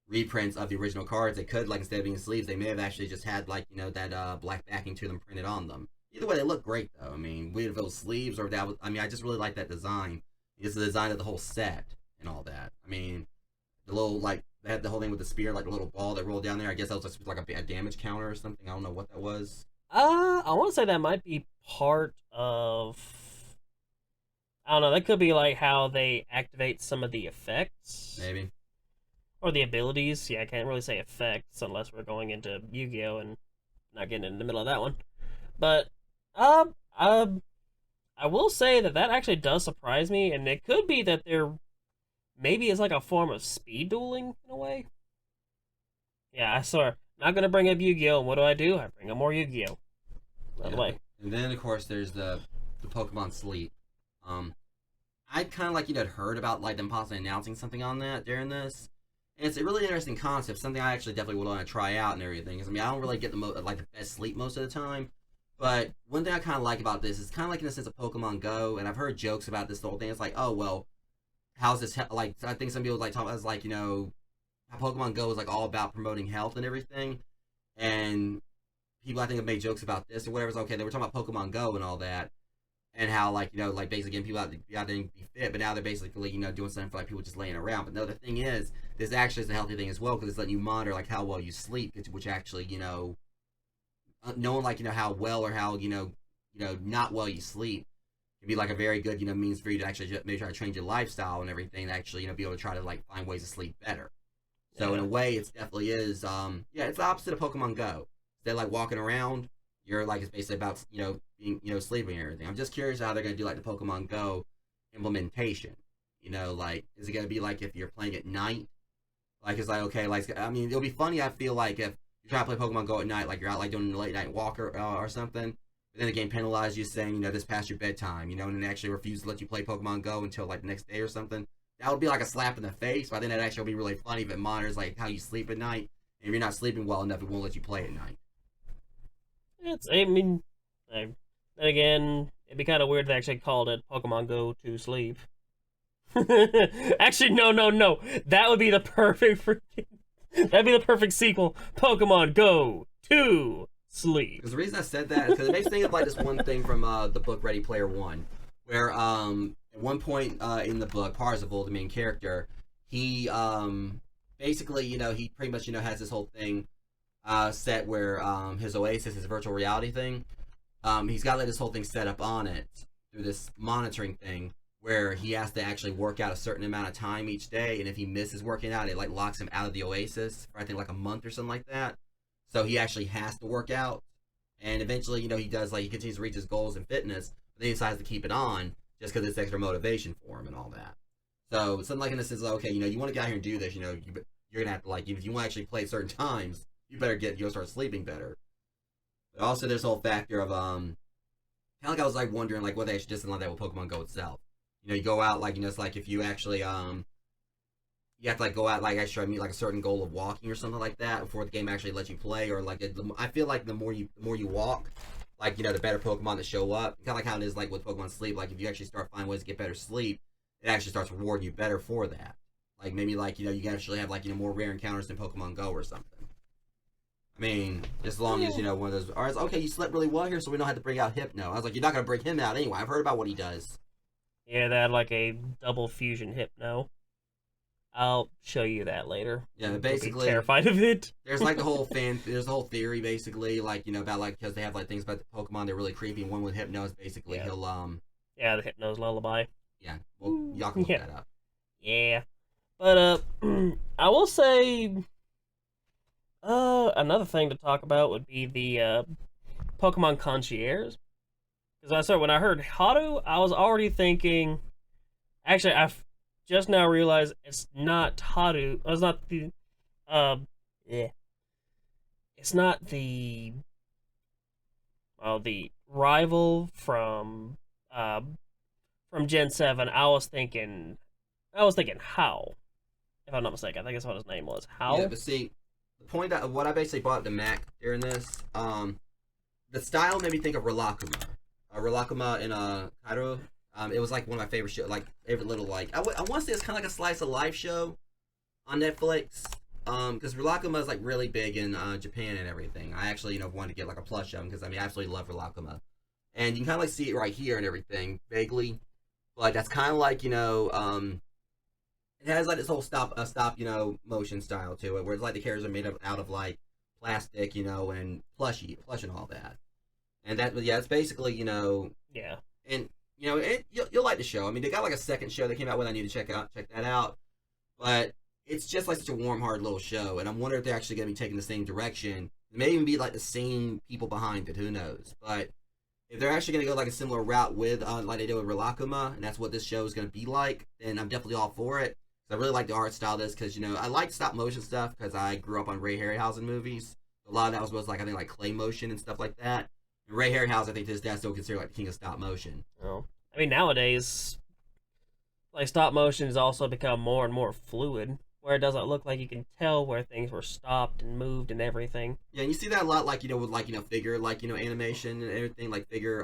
reprints of the original cards. They could like instead of being sleeves, they may have actually just had like that black backing to them printed on them. Either way, they look great though. I mean, weird if it was sleeves or that was. I mean, I just really like that design. It's the design of the whole set and all that. I mean, the little like they had the whole thing with the spear, like the little ball that rolled down there. I guess that was like a damage counter or something. I don't know what that was. I want to say that might be part of. I don't know. That could be like how they activate some of the effects. Maybe. Or the abilities. Yeah, I can't really say effects unless we're going into Yu-Gi-Oh! And not getting in the middle of that one. But I will say that actually does surprise me, and it could be that there maybe is like a form of speed dueling in a way. Yeah, I swear. Not gonna bring up Yu-Gi-Oh! And what do? I bring up more Yu-Gi-Oh! By the way. And then of course there's the Pokemon Sleep. I kind of like had heard about like them possibly announcing something on that during this. And it's a really interesting concept, something I actually definitely would want to try out and everything. Because I mean, I don't really get the best sleep most of the time. But one thing I kind of like about this is kind of like in the sense of Pokemon Go, and I've heard jokes about this whole thing. It's like, oh well, how's this like? I think some people like talk about it as like how Pokemon Go is like all about promoting health and everything, and people I think have made jokes about this or whatever. It's okay, they were talking about Pokemon Go and all that, and how like basically getting people out there and be fit, but now they're basically doing something for like people just laying around. But no, the thing is, this actually is a healthy thing as well because it's letting you monitor like how well you sleep, which actually knowing like how well or how not well you sleep can be like a very good means for you to actually maybe try to change your lifestyle and everything to actually be able to try to like find ways to sleep better. So in a way, it definitely is it's the opposite of Pokemon Go. Instead of like walking around, you're like it's basically about being sleeping and everything. I'm just curious how they're gonna do like the Pokemon Go implementation. Like is it gonna be like if you're playing at night? Like it's like okay, like I mean it'll be funny. I feel like if you try to play Pokemon Go at night, like you're out like doing a late night walk or something, but then the game penalizes you saying this past your bedtime, and then actually refuse to let you play Pokemon Go until like the next day or something. That would be like a slap in the face. But I think that actually would be really funny if it monitors like how you sleep at night. And if you're not sleeping well enough, it won't let you play at night. Then again, it'd be kind of weird to actually call it Pokemon Go to sleep. Actually, no. That would be the perfect that'd be the perfect sequel. Pokemon Go to sleep. Because the reason I said that is because it makes me think of like this one thing from the book Ready Player One, where at one point in the book, Parzival, the main character, he basically he pretty much has this whole thing set where his Oasis, his virtual reality thing, he's got like this whole thing set up on it through this monitoring thing where he has to actually work out a certain amount of time each day, and if he misses working out, it like locks him out of the Oasis for I think like a month or something like that. So he actually has to work out, and eventually he does like he continues to reach his goals in fitness, but then he decides to keep it on just because it's extra motivation for him and all that. So something like in this is like, okay, you want to get out here and do this, you're gonna have to like if you want to actually play at certain times, you better start sleeping better. But also there's the whole factor of kind of like I was like wondering like what they actually just didn't like that with Pokemon Go itself. You go out like it's like if you actually you have to like go out like actually meet like a certain goal of walking or something like that before the game actually lets you play, or like I feel like the more you walk, like the better Pokemon that show up. Kind of like how it is like with Pokemon Sleep. Like if you actually start finding ways to get better sleep, it actually starts rewarding you better for that. Like maybe like you can actually have like more rare encounters than Pokemon Go or something. I mean, as long as one of those. Alright, okay, you slept really well here, so we don't have to bring out Hypno. I was like, you're not gonna bring him out anyway. I've heard about what he does. Yeah, they had like a double fusion Hypno. I'll show you that later. Yeah, basically terrified of it. There's like there's the whole theory basically, like about like because they have like things about the Pokemon they're really creepy. And one with Hypno is basically he'll yeah, the Hypno's lullaby. Yeah, well y'all can look that up. Yeah, but I will say another thing to talk about would be the Pokemon Concierge. Because when I heard Haru, I was already thinking. Actually, I've just now realized it's not Haru. It's not the. It's not the. Well, the rival from Gen 7. I was thinking How. If I'm not mistaken, I think that's what his name was. How. Yeah, but see, the point that what I basically brought up to Mac during this, the style made me think of Rilakkuma. Rilakkuma in Cairo. It was like one of my favorite shows, like favorite little like I want to say it's kind of like a slice of life show on Netflix. Because Rilakkuma is like really big in Japan and everything. I actually wanted to get like a plush of him because I absolutely love Rilakkuma, and you can kind of like see it right here and everything vaguely, but that's kind of like it has like this whole stop motion style to it, where it's like the characters are made out of like plastic, and plush and all that. And that, yeah, it's basically, yeah. And, you'll like the show. I mean, they got like a second show that came out with. I need to check that out. But it's just like such a warm-hearted little show. And I'm wondering if they're actually going to be taking the same direction It may even be like the same people behind it. Who knows? But if they're actually gonna go like a similar route with like they did with Rilakkuma, and that's what this show is gonna be like, then I'm definitely all for it. I really like the art style of this because I like stop motion stuff because I grew up on Ray Harryhausen movies. A lot of that was like I think like clay motion and stuff like that. And Ray Harryhausen, I think to this day, I still consider like the king of stop motion. Oh, I mean nowadays, like stop motion has also become more and more fluid, where it doesn't look like you can tell where things were stopped and moved and everything. Yeah, and you see that a lot, like with like figure like animation and everything, like figure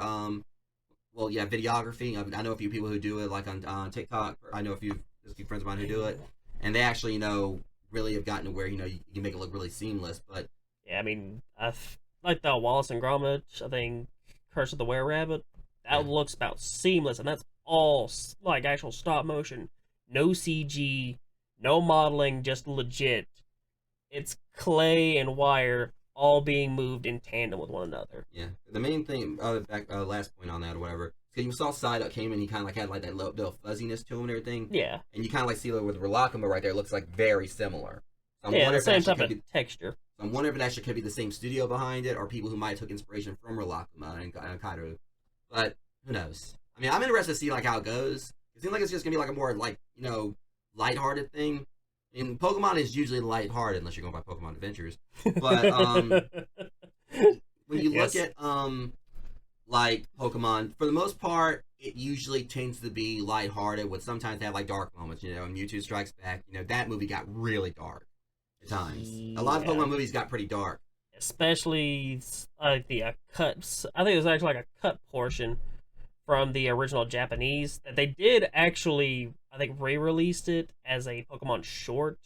well yeah videography. I know a few people who do it like on TikTok. I know a few friends of mine who do it, and they actually really have gotten to where you can make it look really seamless. But yeah, I mean I like the Wallace and Gromit. I think Curse of the Were Rabbit. That looks about seamless, and that's all like actual stop motion, no CG, no modeling, just legit. It's clay and wire all being moved in tandem with one another. Yeah, the main thing, last point on that or whatever, because you saw Psyduck came in, he kind of like had like that little fuzziness to him and everything. Yeah. And you kind of like see it with Rilakkuma right there, it looks like very similar. So yeah, the same type of texture. So I'm wondering if it actually could be the same studio behind it, or people who might have took inspiration from Rilakkuma and Kairu. But who knows? I mean, I'm interested to see like how it goes. It seems like it's just gonna be like a more like lighthearted thing. And Pokemon is usually lighthearted unless you're going by Pokemon Adventures. But when you look at like Pokemon, for the most part, it usually tends to be lighthearted. With sometimes they have like dark moments. Mewtwo Strikes Back. That movie got really dark at times. A lot of Pokemon movies got pretty dark. Especially the cuts. I think it was actually like a cut portion from the original Japanese that they did actually, I think, re-released it as a Pokemon short,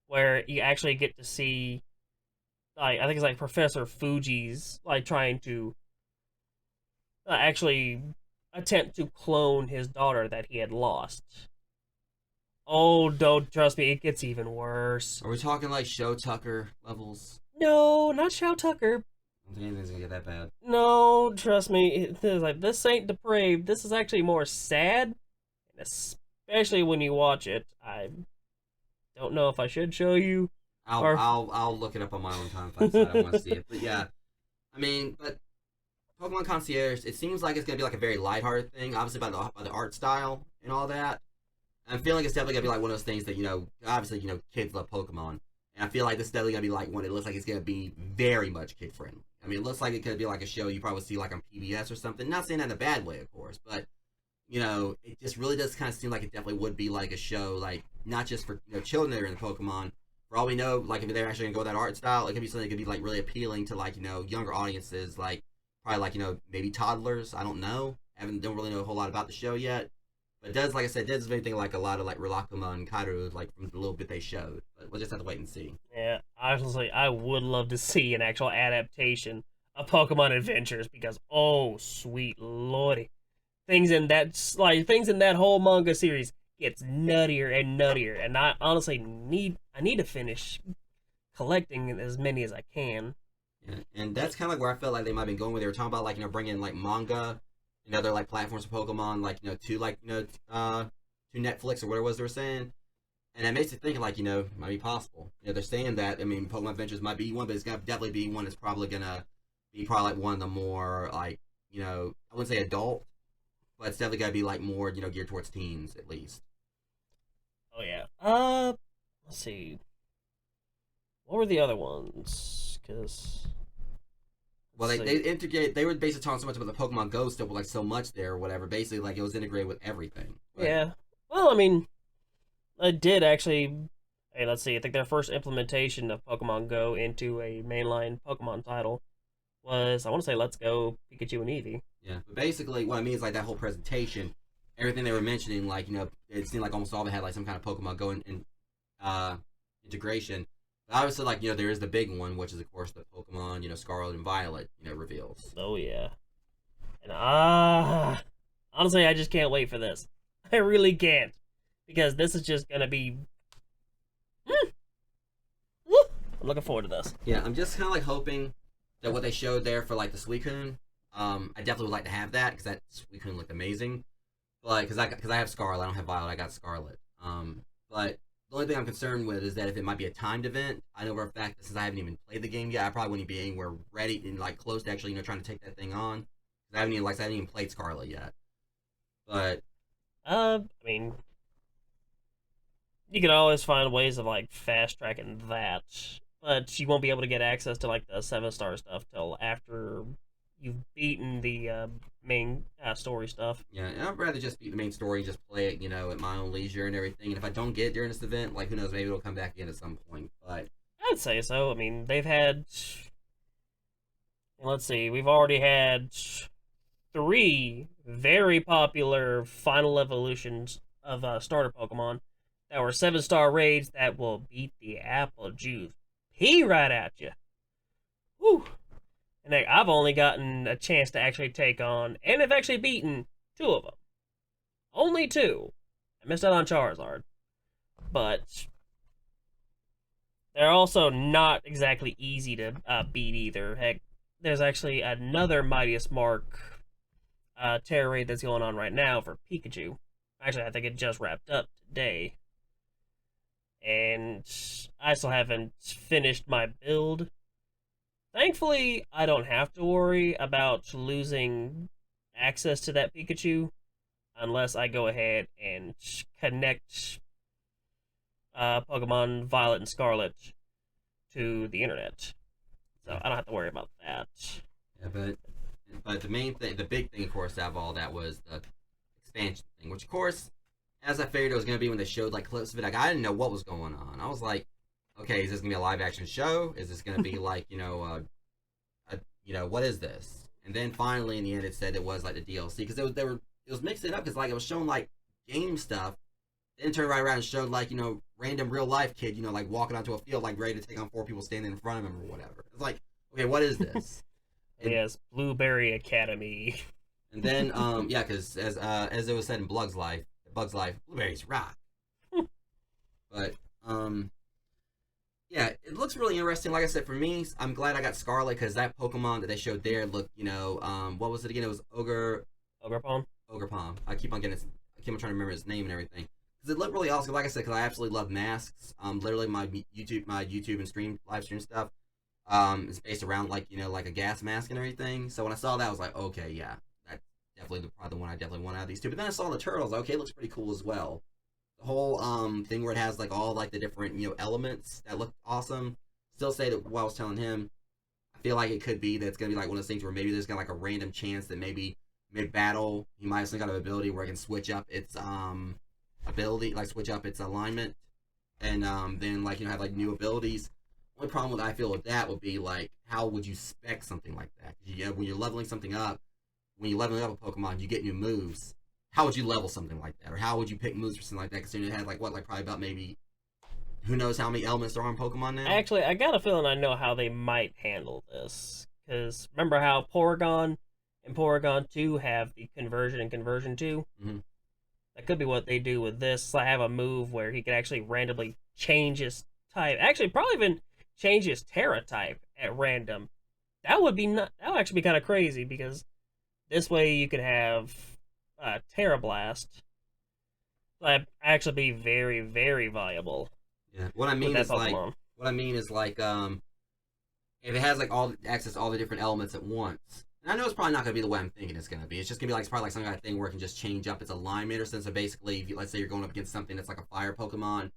where you actually get to see, like, I think it's like Professor Fuji's like trying to actually attempt to clone his daughter that he had lost. Oh, don't trust me, it gets even worse. Are we talking like Show Tucker levels? No, not Shao Tucker. I don't think anything's gonna get that bad. No, trust me. This ain't depraved. This is actually more sad, especially when you watch it. I don't know if I should show you. I'll look it up on my own time if I decide I want to see it. But yeah, I mean, but Pokemon Concierge, it seems like it's gonna be like a very lighthearted thing, obviously by the art style and all that. I'm feeling it's definitely gonna be like one of those things that obviously kids love Pokemon. And I feel like this is definitely going to be like one. It looks like it's going to be very much kid friendly. I mean, it looks like it could be like a show you probably see like on PBS or something. Not saying that in a bad way, of course, but it just really does kind of seem like it definitely would be like a show, like not just for children that are in Pokemon. For all we know, like if they're actually going to go with that art style, it could be something that could be like really appealing to like younger audiences, like probably like maybe toddlers. I don't know. Don't really know a whole lot about the show yet. But it does, like I said, does anything like a lot of like Rilakkuma and Kairu, like from the little bit they showed. But we'll just have to wait and see. Yeah, honestly, I would love to see an actual adaptation of Pokemon Adventures because, oh sweet lordy, things in that whole manga series gets nuttier and nuttier, and I honestly need to finish collecting as many as I can. Yeah, and that's kind of like where I felt like they might have been going with. They were talking about like bringing like manga and other like platforms for Pokemon, like to Netflix or whatever it was they were saying, and that makes it think like might be possible. They're saying that. I mean, Pokemon Adventures might be one, but it's gonna definitely be one that's probably gonna be like one of the more like I wouldn't say adult, but it's definitely gonna be like more geared towards teens at least. Oh yeah. Let's see. What were the other ones? Because they integrate. They were basically talking so much about the Pokemon Go stuff, like so much there or whatever. Basically, like it was integrated with everything. But, yeah. Well, I mean, I did actually. Hey, let's see. I think their first implementation of Pokemon Go into a mainline Pokemon title was, I want to say, Let's Go Pikachu and Eevee. Yeah, but basically, what I mean is like that whole presentation, everything they were mentioning, like it seemed like almost all of it had like some kind of Pokemon Go integration. Obviously, like, there is the big one, which is, of course, the Pokemon, Scarlet and Violet, reveals. Oh, yeah. And, honestly, I just can't wait for this. I really can't. Because this is just gonna be... I'm looking forward to this. Yeah, I'm just kind of, like, hoping that what they showed there for, like, the Suicune, I definitely would like to have that, because that Suicune looked amazing. But, because I have Scarlet, I don't have Violet, I got Scarlet. But The only thing I'm concerned with is that if it might be a timed event, I know for a fact that since I haven't even played the game yet, I probably wouldn't be anywhere ready and like close to actually trying to take that thing on. I haven't even played Scarlet yet. But I mean, you can always find ways of like fast tracking that, but you won't be able to get access to like the 7-star stuff till after you've beaten the main story stuff. Yeah, and I'd rather just beat the main story and just play it, at my own leisure and everything. And if I don't get it during this event, like who knows, maybe it'll come back in at some point. But I'd say so. I mean, they've had. Let's see, we've already had 3 very popular final evolutions of starter Pokemon that were 7-star raids that will beat the apple juice pee right at you. Woo! And I've only gotten a chance to actually take on, and have actually beaten 2 of them. Only 2. I missed out on Charizard. But they're also not exactly easy to beat either. Heck, there's actually another Mightiest Mark Terror raid that's going on right now for Pikachu. Actually, I think it just wrapped up today. And I still haven't finished my build. Thankfully, I don't have to worry about losing access to that Pikachu unless I go ahead and connect Pokemon Violet and Scarlet to the internet. So I don't have to worry about that. Yeah, but the main thing, the big thing, of course, out of all that was the expansion thing, which, of course, as I figured it was going to be when they showed, like, clips of it, like, I didn't know what was going on. I was like, okay, is this going to be a live-action show? Is this going to be, like, what is this? And then finally, in the end, it said it was, like, the DLC, because it was mixing it up, because, like, it was showing, like, game stuff, then turned right around and showed, like, random real-life kid, like, walking onto a field, like, ready to take on 4 people standing in front of him or whatever. It's like, okay, what is this? Yes, Blueberry Academy. And then, yeah, because as it was said in Bug's Life, blueberries rock. But, yeah, it looks really interesting. Like I said, for me, I'm glad I got Scarlet, because that Pokemon that they showed there looked, what was it again? It was Ogerpon? Ogerpon. I keep on trying to remember his name and everything. Because it looked really awesome. Like I said, because I absolutely love masks. Literally, my YouTube and live stream stuff, is based around, like, like a gas mask and everything. So when I saw that, I was like, okay, yeah, that's definitely probably the one I definitely want out of these 2. But then I saw the turtles. Okay, it looks pretty cool as well. The whole thing where it has like all like the different elements that look awesome. Still say that what I was telling him, I feel like it could be that it's gonna be like one of those things where maybe there's gonna like a random chance that maybe mid battle he might have some kind of ability where it can switch up its ability, like switch up its alignment, and then like have like new abilities. Only problem that I feel with that would be like, how would you spec something like that? When you're leveling something up, when you're leveling up a Pokemon, you get new moves. How would you level something like that? Or how would you pick moves for something like that? Considering it had like probably about maybe, who knows how many elements there are in Pokemon now? Actually, I got a feeling I know how they might handle this. Because remember how Porygon and Porygon 2 have the conversion and conversion 2? Mm-hmm. That could be what they do with this. I have a move where he can actually randomly change his type. Actually, probably even change his Terra type at random. That would actually be kind of crazy, because this way you could have Terra Blast. That actually be very, very viable. Yeah. What I mean is like, if it has like all access to all the different elements at once. And I know it's probably not gonna be the way I'm thinking it's gonna be. It's just gonna be like probably like some kind of thing where it can just change up its alignment or something. So basically, if let's say you're going up against something that's like a fire Pokemon,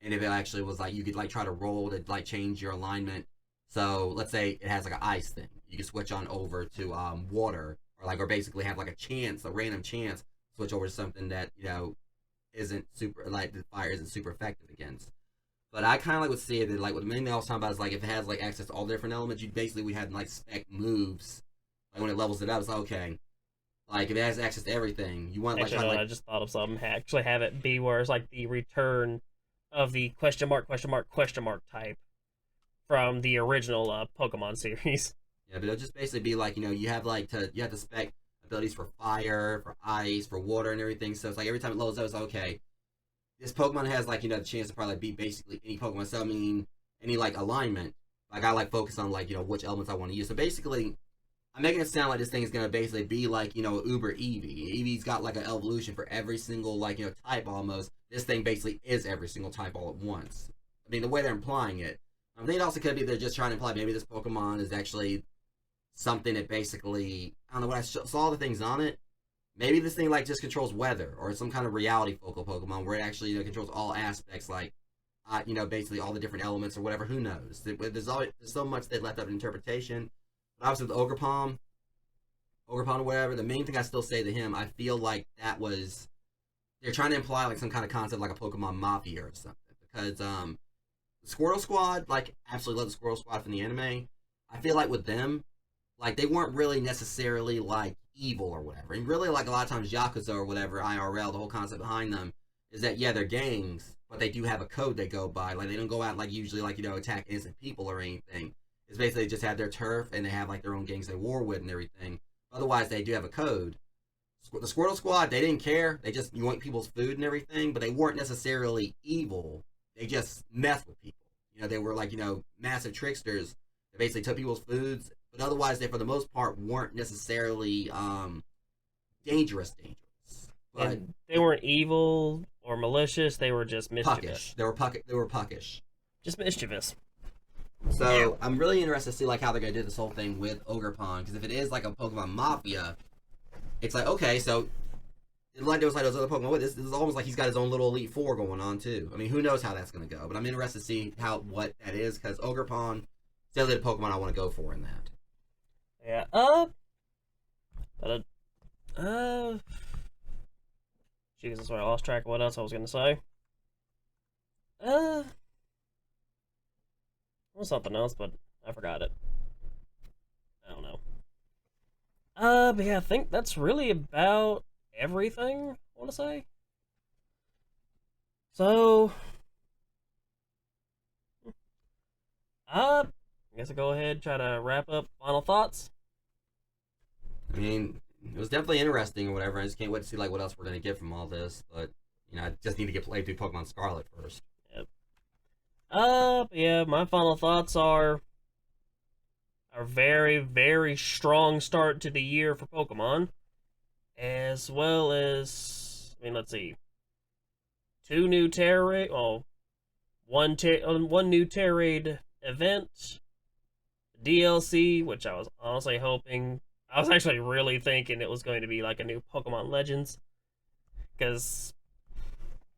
and if it actually was like you could like try to roll to like change your alignment. So let's say it has like an ice thing, you can switch on over to water, or basically have like a random chance switch over to something that isn't super, like the fire isn't super effective against. But I kind of like would see it that like what the main thing I was talking about is like if it has like access to all the different elements, we had like spec moves. Like when it levels it up, it's like, okay, like if it has access to everything, you want like actually, I just thought of something. Actually, have it be where it's like the return of the question mark type from the original Pokemon series. Yeah, but it'll just basically be like, you have to spec abilities for fire, for ice, for water, and everything. So it's like every time it loads up, it's like, okay, this Pokemon has like the chance to probably beat basically any Pokemon. So I mean, any like alignment, like I like focus on like which elements I want to use. So basically, I'm making it sound like this thing is gonna basically be like Uber Eevee. Eevee's got like an evolution for every single like type almost. this thing basically is every single type all at once. I mean, the way they're implying it. I think it also could be they're just trying to imply maybe this Pokemon is actually something that basically, I don't know, when I saw the things on it, maybe this thing like just controls weather, or some kind of reality focal Pokemon where it actually, you know, controls all aspects, like, you know, basically all the different elements or whatever. Who knows? There's so much that left up to interpretation. But obviously with Ogerpon or whatever, the main thing I still say to him, I feel like that was, they're trying to imply like some kind of concept like a Pokemon Mafia or something. Because the Squirtle Squad, like, absolutely love the Squirtle Squad from the anime. I feel like with them, like, they weren't really necessarily like evil or whatever. And really, like, a lot of times Yakuza or whatever, IRL, the whole concept behind them is that, yeah, they're gangs, but they do have a code they go by. Like, they don't go out like usually, like, you know, attack innocent people or anything. It's basically just have their turf and they have like their own gangs they war with and everything. Otherwise, they do have a code. The Squirtle Squad, they didn't care. They just yoinked people's food and everything, but they weren't necessarily evil. They just messed with people. You know, they were like, you know, massive tricksters. They basically took people's foods, but otherwise they, for the most part, weren't necessarily dangerous. But and they weren't evil or malicious. They were just mischievous. Puckish. They were puckish. Just mischievous. So Yeah. I'm really interested to see like how they're gonna do this whole thing with Ogerpon, because if it is like a Pokemon Mafia, it's like, okay, so like there was like those other Pokemon with this is almost like he's got his own little Elite Four going on too. I mean, who knows how that's gonna go? But I'm interested to see what that is, because Ogerpon is definitely the Pokemon I want to go for in that. Yeah. Jesus, I lost track of what else I was gonna say. Was something else, but I forgot it. I don't know. But yeah, I think that's really about everything I want to say. So, I guess I'll go ahead and try to wrap up final thoughts. I mean, it was definitely interesting or whatever. I just can't wait to see like what else we're gonna get from all this. But you know, I just need to get played through Pokemon Scarlet first. Yep. But yeah, my final thoughts are a very, very strong start to the year for Pokemon, as well as, I mean, let's see, 2 new Terra Raid, well, one new Terra Raid event, DLC, which I was honestly hoping, I was actually really thinking it was going to be like a new Pokemon Legends, because,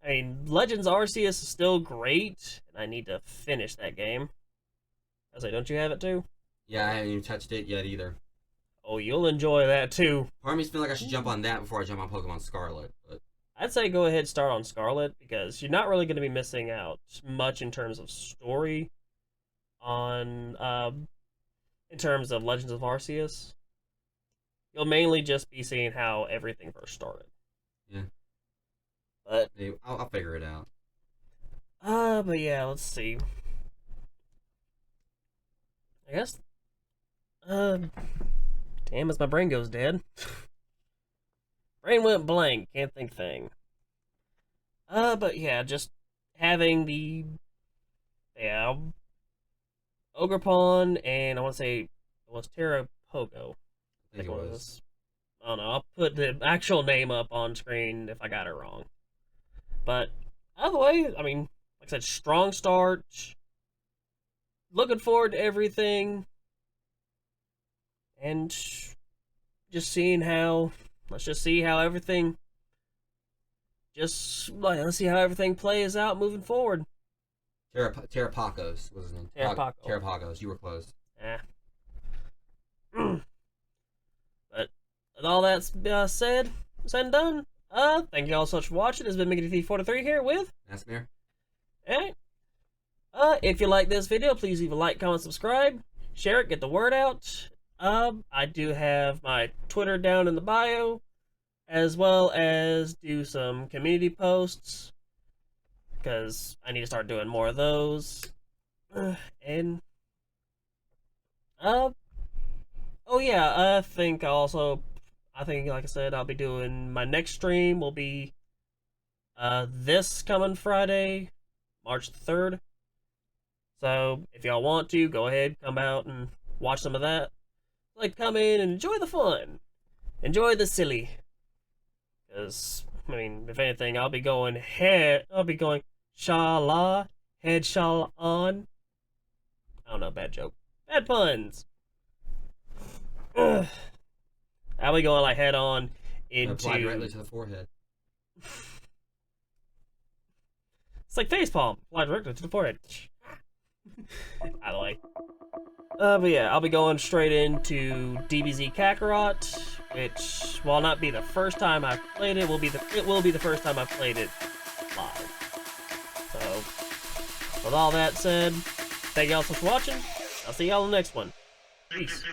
I mean, Legends Arceus is still great, and I need to finish that game. I was like, don't you have it too? Yeah, I haven't even touched it yet either. Oh, you'll enjoy that too. Part of me's feeling like I should jump on that before I jump on Pokemon Scarlet. But I'd say go ahead and start on Scarlet, because you're not really going to be missing out much in terms of story on, in terms of Legends of Arceus. You'll mainly just be seeing how everything first started. Yeah. But I'll figure it out. But yeah, let's see. I guess, damn, as my brain goes dead. Brain went blank, can't think thing. But yeah, just having the, yeah, Ogerpon, and I want to say it was Terra Pogo. I think it was. I don't know, I'll put the actual name up on screen if I got it wrong. But, either way, I mean, like I said, strong start. Looking forward to everything. And just seeing how, let's just see how everything, let's see how everything plays out moving forward. Terrapacos was his name. Terrapacos, you were close. Yeah. But with all that said and done, thank you all so much for watching. This has been Mickeyd343 here with Masquemare. Alright. If you like this video, please leave a like, comment, subscribe, share it, get the word out. I do have my Twitter down in the bio, as well as do some community posts, because I need to start doing more of those. And, oh yeah, I think, like I said, I'll be doing, my next stream will be, this coming Friday, March 3rd. So, if y'all want to, go ahead, come out and watch some of that. Like, come in and enjoy the fun. Enjoy the silly. Because I mean, if anything, I'll be going shala, head shala on. I don't know, bad joke. Bad puns. Ugh. I'll be going like head on into... Apply directly to the forehead. It's like facepalm. Apply directly to the forehead. By the way. But yeah, I'll be going straight into DBZ Kakarot, which, while not be the first time I've played it, it will be the first time I've played it live. So, with all that said, thank y'all so much for watching. I'll see y'all in the next one. Peace.